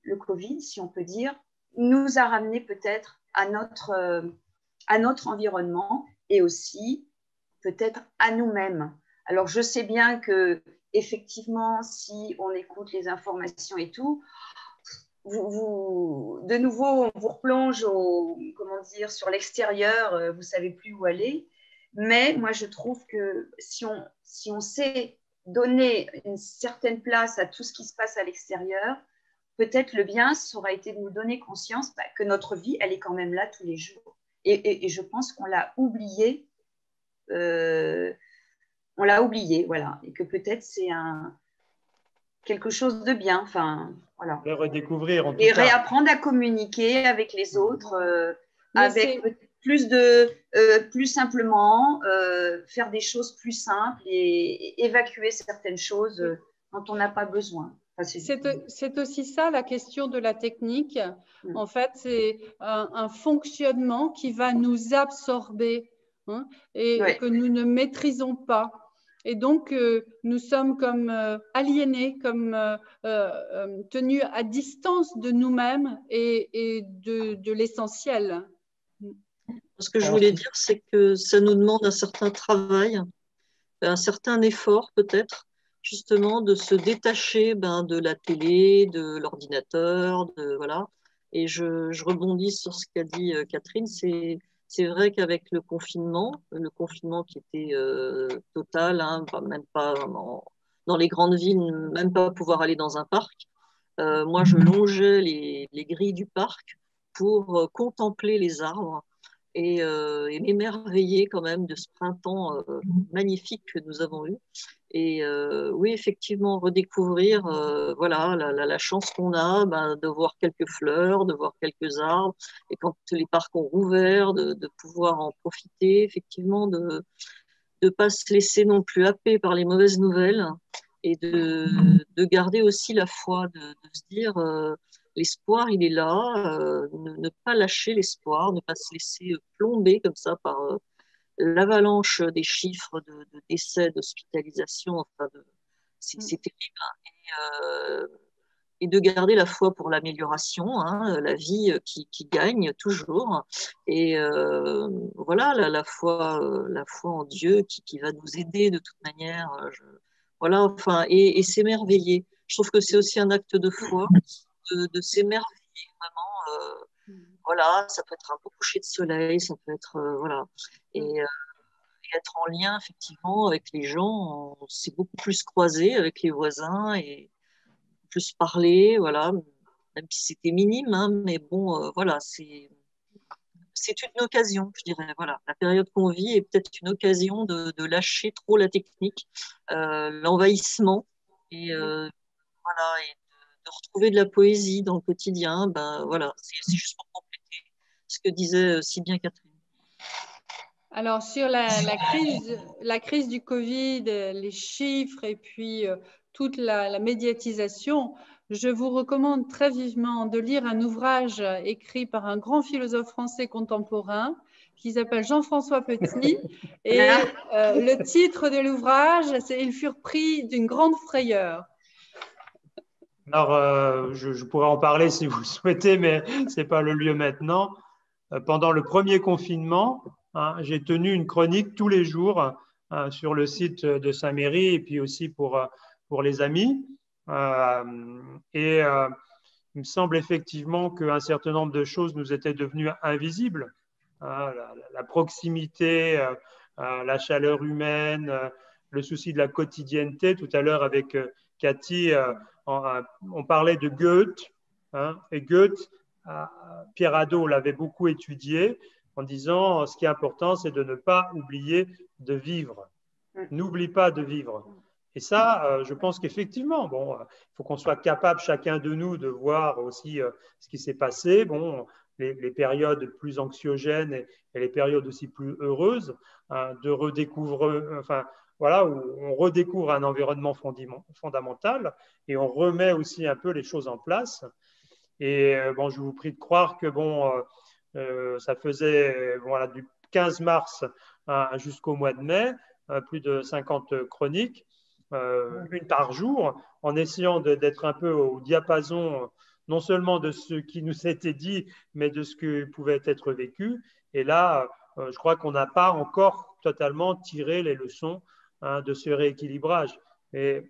le Covid, si on peut dire, nous a ramené peut-être à notre environnement et aussi peut-être à nous-mêmes. Alors, je sais bien que effectivement, si on écoute les informations et tout, de nouveau, on vous replonge sur l'extérieur, vous ne savez plus où aller. Mais moi, je trouve que si on sait donner une certaine place à tout ce qui se passe à l'extérieur, peut-être le bien, ça aurait été de nous donner conscience que notre vie, elle est quand même là tous les jours. Et je pense qu'on l'a oublié. Voilà. Et que peut-être c'est quelque chose de bien. Enfin, voilà. Le redécouvrir, en tout et cas. réapprendre à communiquer avec les autres, avec plus simplement, faire des choses plus simples et évacuer certaines choses dont on n'a pas besoin. C'est aussi ça la question de la technique. En fait, c'est un fonctionnement qui va nous absorber et que nous ne maîtrisons pas. Et donc, nous sommes comme aliénés, comme tenus à distance de nous-mêmes et de l'essentiel. Ce que je voulais dire, c'est que ça nous demande un certain travail, un certain effort peut-être, justement de se détacher de la télé, de l'ordinateur, voilà. Et je rebondis sur ce qu'a dit Catherine. C'est vrai qu'avec le confinement qui était total, même pas dans les grandes villes, même pas pouvoir aller dans un parc, moi je longeais les grilles du parc pour contempler les arbres. et m'émerveiller quand même de ce printemps magnifique que nous avons eu. Et oui, effectivement, redécouvrir voilà, la chance qu'on a de voir quelques fleurs, de voir quelques arbres, et quand les parcs ont rouvert, de pouvoir en profiter, effectivement, de ne pas se laisser non plus happer par les mauvaises nouvelles, et de garder aussi la foi, de se dire l'espoir, il est là, ne pas lâcher l'espoir, ne pas se laisser plomber comme ça par l'avalanche des chiffres de décès, d'hospitalisation, enfin c'est terrible. Hein. Et de garder la foi pour l'amélioration, hein, la vie qui gagne toujours. Et voilà, la foi en Dieu qui va nous aider de toute manière. Voilà, enfin, et s'émerveiller. Je trouve que c'est aussi un acte de foi, de s'émerveiller vraiment. Voilà, ça peut être un beau coucher de soleil, ça peut être voilà, et être en lien effectivement avec les gens. On s'est beaucoup plus croisé avec les voisins et plus parler, voilà, même si c'était minime, hein, mais bon, voilà, c'est une occasion, je dirais. Voilà, la période qu'on vit est peut-être une occasion de lâcher trop la technique, l'envahissement, et voilà, et de retrouver de la poésie dans le quotidien. Ben voilà, c'est juste pour compléter ce que disait si bien Catherine. Alors, sur la crise du Covid, les chiffres et puis toute la médiatisation, je vous recommande très vivement de lire un ouvrage écrit par un grand philosophe français contemporain qui s'appelle Jean-François Petit. Et le titre de l'ouvrage, c'est « Ils furent pris d'une grande frayeur ». Alors, je pourrais en parler si vous le souhaitez, mais ce n'est pas le lieu maintenant. Pendant le premier confinement, hein, j'ai tenu une chronique tous les jours sur le site de Saint-Méry et puis aussi pour les amis. Et il me semble effectivement qu'un certain nombre de choses nous étaient devenues invisibles. Hein, la proximité, la chaleur humaine, le souci de la quotidienneté. Tout à l'heure avec Cathy, on parlait de Goethe. Hein, et Goethe, Pierre Hadot l'avait beaucoup étudié en disant ce qui est important, c'est de ne pas oublier de vivre. N'oublie pas de vivre. Et ça, je pense qu'effectivement, bon, il faut qu'on soit capable, chacun de nous, de voir aussi ce qui s'est passé. Bon, les périodes plus anxiogènes et les périodes aussi plus heureuses, hein, de redécouvrir, enfin, voilà, où on redécouvre un environnement fondamental et on remet aussi un peu les choses en place. Et bon, je vous prie de croire que bon, ça faisait voilà, du 15 mars jusqu'au mois de mai, plus de 50 chroniques, une par jour, en essayant d'être un peu au diapason non seulement de ce qui nous était dit, mais de ce qui pouvait être vécu. Et là, je crois qu'on n'a pas encore totalement tiré les leçons de ce rééquilibrage. Et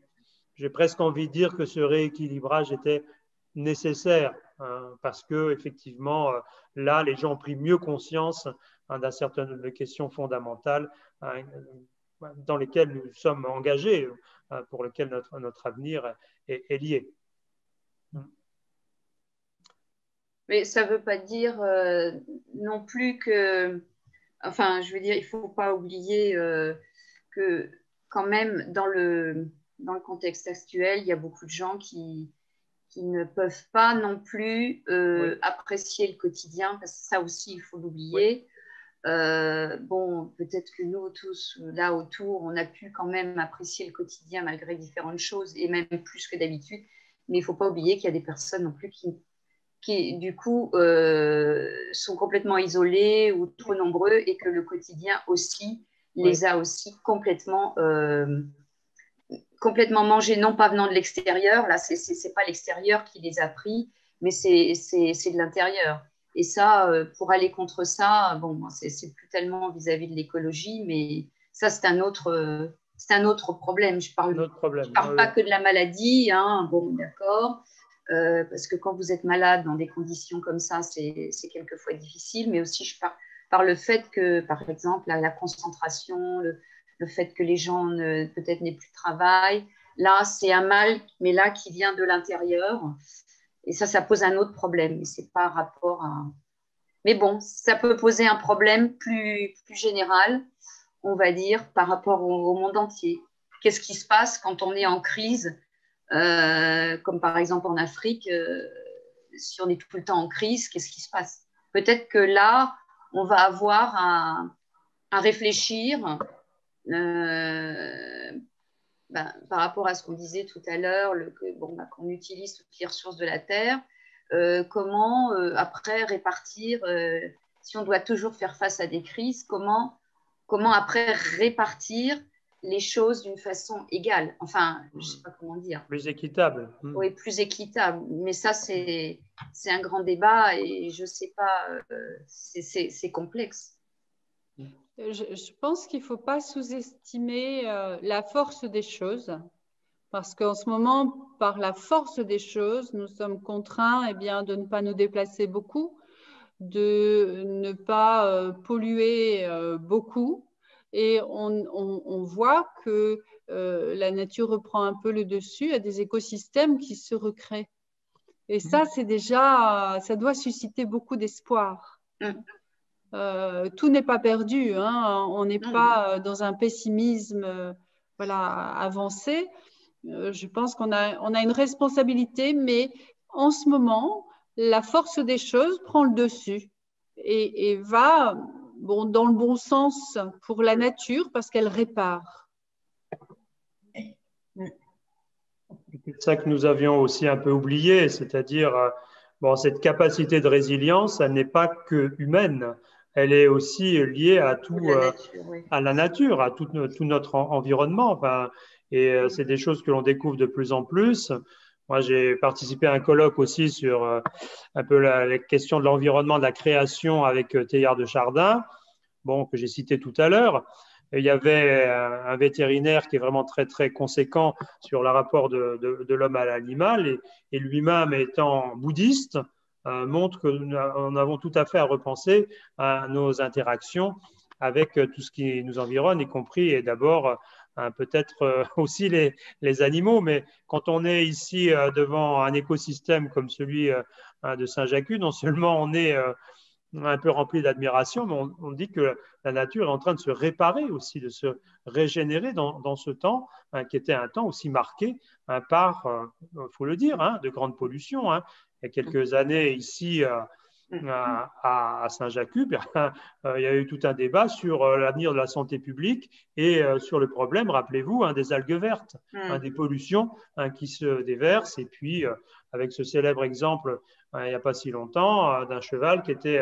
j'ai presque envie de dire que ce rééquilibrage était nécessaire parce que effectivement là les gens ont pris mieux conscience d'un certain nombre de questions fondamentales dans lesquelles nous sommes engagés, pour lesquelles notre avenir est lié. Mais ça ne veut pas dire non plus que, enfin, je veux dire, il ne faut pas oublier que quand même dans le contexte actuel, il y a beaucoup de gens qui ne peuvent pas non plus apprécier le quotidien, parce que ça aussi, il faut l'oublier. Bon, peut-être que nous tous, là autour, on a pu quand même apprécier le quotidien malgré différentes choses, et même plus que d'habitude. Mais il ne faut pas oublier qu'il y a des personnes non plus qui du coup, sont complètement isolés ou trop nombreux, et que le quotidien aussi les a aussi complètement mangés, non pas venant de l'extérieur. Là, c'est pas l'extérieur qui les a pris, mais c'est de l'intérieur. Et ça, pour aller contre ça, bon, c'est plus tellement vis-à-vis de l'écologie, mais ça, c'est un autre problème. Je parle pas que de la maladie, hein, bon, d'accord. Parce que quand vous êtes malade dans des conditions comme ça, c'est quelquefois difficile, mais aussi je parle par le fait que, par exemple, la concentration, le fait que les gens peut-être n'aient plus de travail, là, c'est un mal, mais là, qui vient de l'intérieur. Et ça pose un autre problème, mais ce n'est pas rapport Mais bon, ça peut poser un problème plus général, on va dire, par rapport au monde entier. Qu'est-ce qui se passe quand on est en crise, comme par exemple en Afrique, si on est tout le temps en crise, qu'est-ce qui se passe? Peut-être que là, on va avoir à réfléchir par rapport à ce qu'on disait tout à l'heure, qu'on utilise toutes les ressources de la Terre, comment après répartir, si on doit toujours faire face à des crises, comment après répartir les choses d'une façon égale. Enfin, je ne sais pas comment dire. Plus équitable. Oui, plus équitable. Mais ça, c'est un grand débat et je ne sais pas, c'est complexe. Je pense qu'il ne faut pas sous-estimer la force des choses, parce qu'en ce moment, par la force des choses, nous sommes contraints de ne pas nous déplacer beaucoup, de ne pas polluer beaucoup. Et on voit que la nature reprend un peu le dessus, il y a des écosystèmes qui se recréent. Et ça, c'est déjà, ça doit susciter beaucoup d'espoir. Tout n'est pas perdu, hein. On n'est pas dans un pessimisme avancé. Je pense qu'on a une responsabilité, mais en ce moment, la force des choses prend le dessus et va dans le bon sens pour la nature parce qu'elle répare. C'est ça que nous avions aussi un peu oublié, c'est-à-dire cette capacité de résilience, elle n'est pas que humaine, elle est aussi liée à à la nature, à tout notre environnement. Enfin, et c'est des choses que l'on découvre de plus en plus. Moi, j'ai participé à un colloque aussi sur un peu la question de l'environnement, de la création avec Teilhard de Chardin, que j'ai cité tout à l'heure. Il y avait un vétérinaire qui est vraiment très, très conséquent sur le rapport de l'homme à l'animal et lui-même étant bouddhiste, montre que nous avons tout à fait à repenser à nos interactions avec tout ce qui nous environne, y compris et d'abord peut-être aussi les animaux. Mais quand on est ici devant un écosystème comme celui de Saint-Jacques, non seulement on est un peu rempli d'admiration, mais on dit que la nature est en train de se réparer aussi, de se régénérer dans ce temps qui était un temps aussi marqué par, faut le dire, de grandes pollutions. Il y a quelques années ici à Saint-Jacques, il y a eu tout un débat sur l'avenir de la santé publique et sur le problème, rappelez-vous, des algues vertes, des pollutions qui se déversent. Et puis, avec ce célèbre exemple, il n'y a pas si longtemps, d'un cheval qui était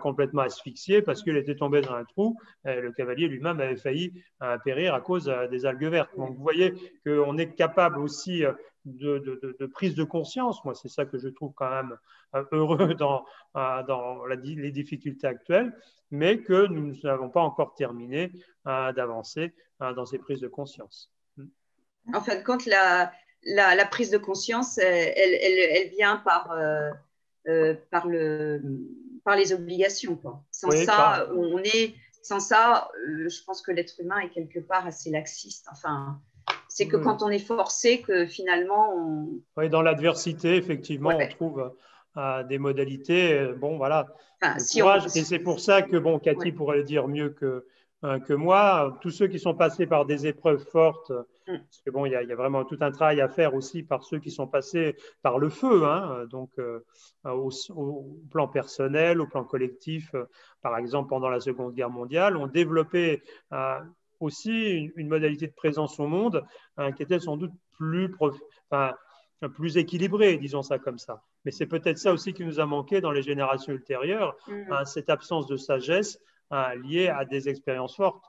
complètement asphyxié parce qu'il était tombé dans un trou. Le cavalier lui-même avait failli périr à cause des algues vertes. Donc, vous voyez qu'on est capable aussi de prise de conscience. Moi, c'est ça que je trouve quand même heureux dans les difficultés actuelles, mais que nous n'avons pas encore terminé d'avancer dans ces prises de conscience. En fin de compte, la prise de conscience, elle vient par les obligations, quoi. Sans ça, je pense que l'être humain est quelque part assez laxiste. Enfin, c'est que quand on est forcé, que finalement, Oui, dans l'adversité, effectivement, on trouve des modalités. Courage. Et c'est pour ça que, Cathy pourrait le dire mieux que moi, tous ceux qui sont passés par des épreuves fortes, parce que il y a vraiment tout un travail à faire aussi par ceux qui sont passés par le feu, donc au plan personnel, au plan collectif, par exemple pendant la Seconde Guerre mondiale, ont développé aussi une modalité de présence au monde qui était sans doute plus équilibrée, disons ça comme ça. Mais c'est peut-être ça aussi qui nous a manqué dans les générations ultérieures, cette absence de sagesse liée à des expériences fortes.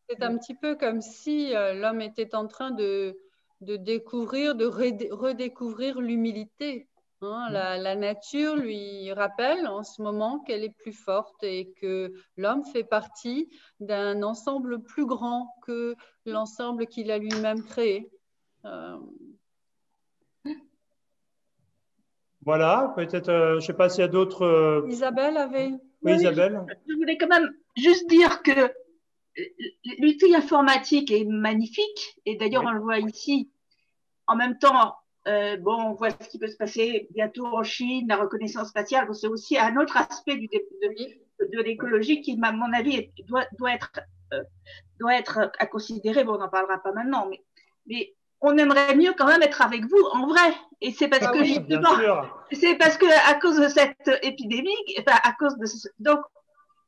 C'est un petit peu comme si l'homme était en train de découvrir, de redécouvrir l'humilité. La nature lui rappelle en ce moment qu'elle est plus forte et que l'homme fait partie d'un ensemble plus grand que l'ensemble qu'il a lui-même créé. Voilà, peut-être, je ne sais pas s'il y a d'autres… Isabelle avait… Oui, Isabelle. Je voulais quand même juste dire que l'outil informatique est magnifique et d'ailleurs on le voit ici. En même temps, bon, on voit ce qui peut se passer bientôt en Chine, la reconnaissance faciale. Bon, c'est aussi un autre aspect de l'écologie qui, à mon avis, doit être à considérer. Bon, on n'en parlera pas maintenant, mais on aimerait mieux quand même être avec vous en vrai. Et c'est parce que justement, c'est parce que à cause de cette épidémie, enfin, à cause de donc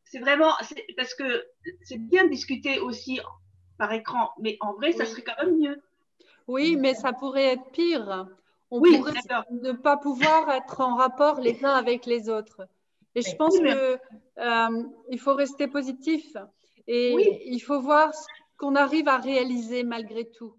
c'est vraiment parce que c'est bien de discuter aussi par écran, mais en vrai, ça serait quand même mieux. Oui, mais ça pourrait être pire. On pourrait ne pas pouvoir être en rapport les uns avec les autres. Et je pense qu'il faut rester positif et il faut voir ce qu'on arrive à réaliser malgré tout.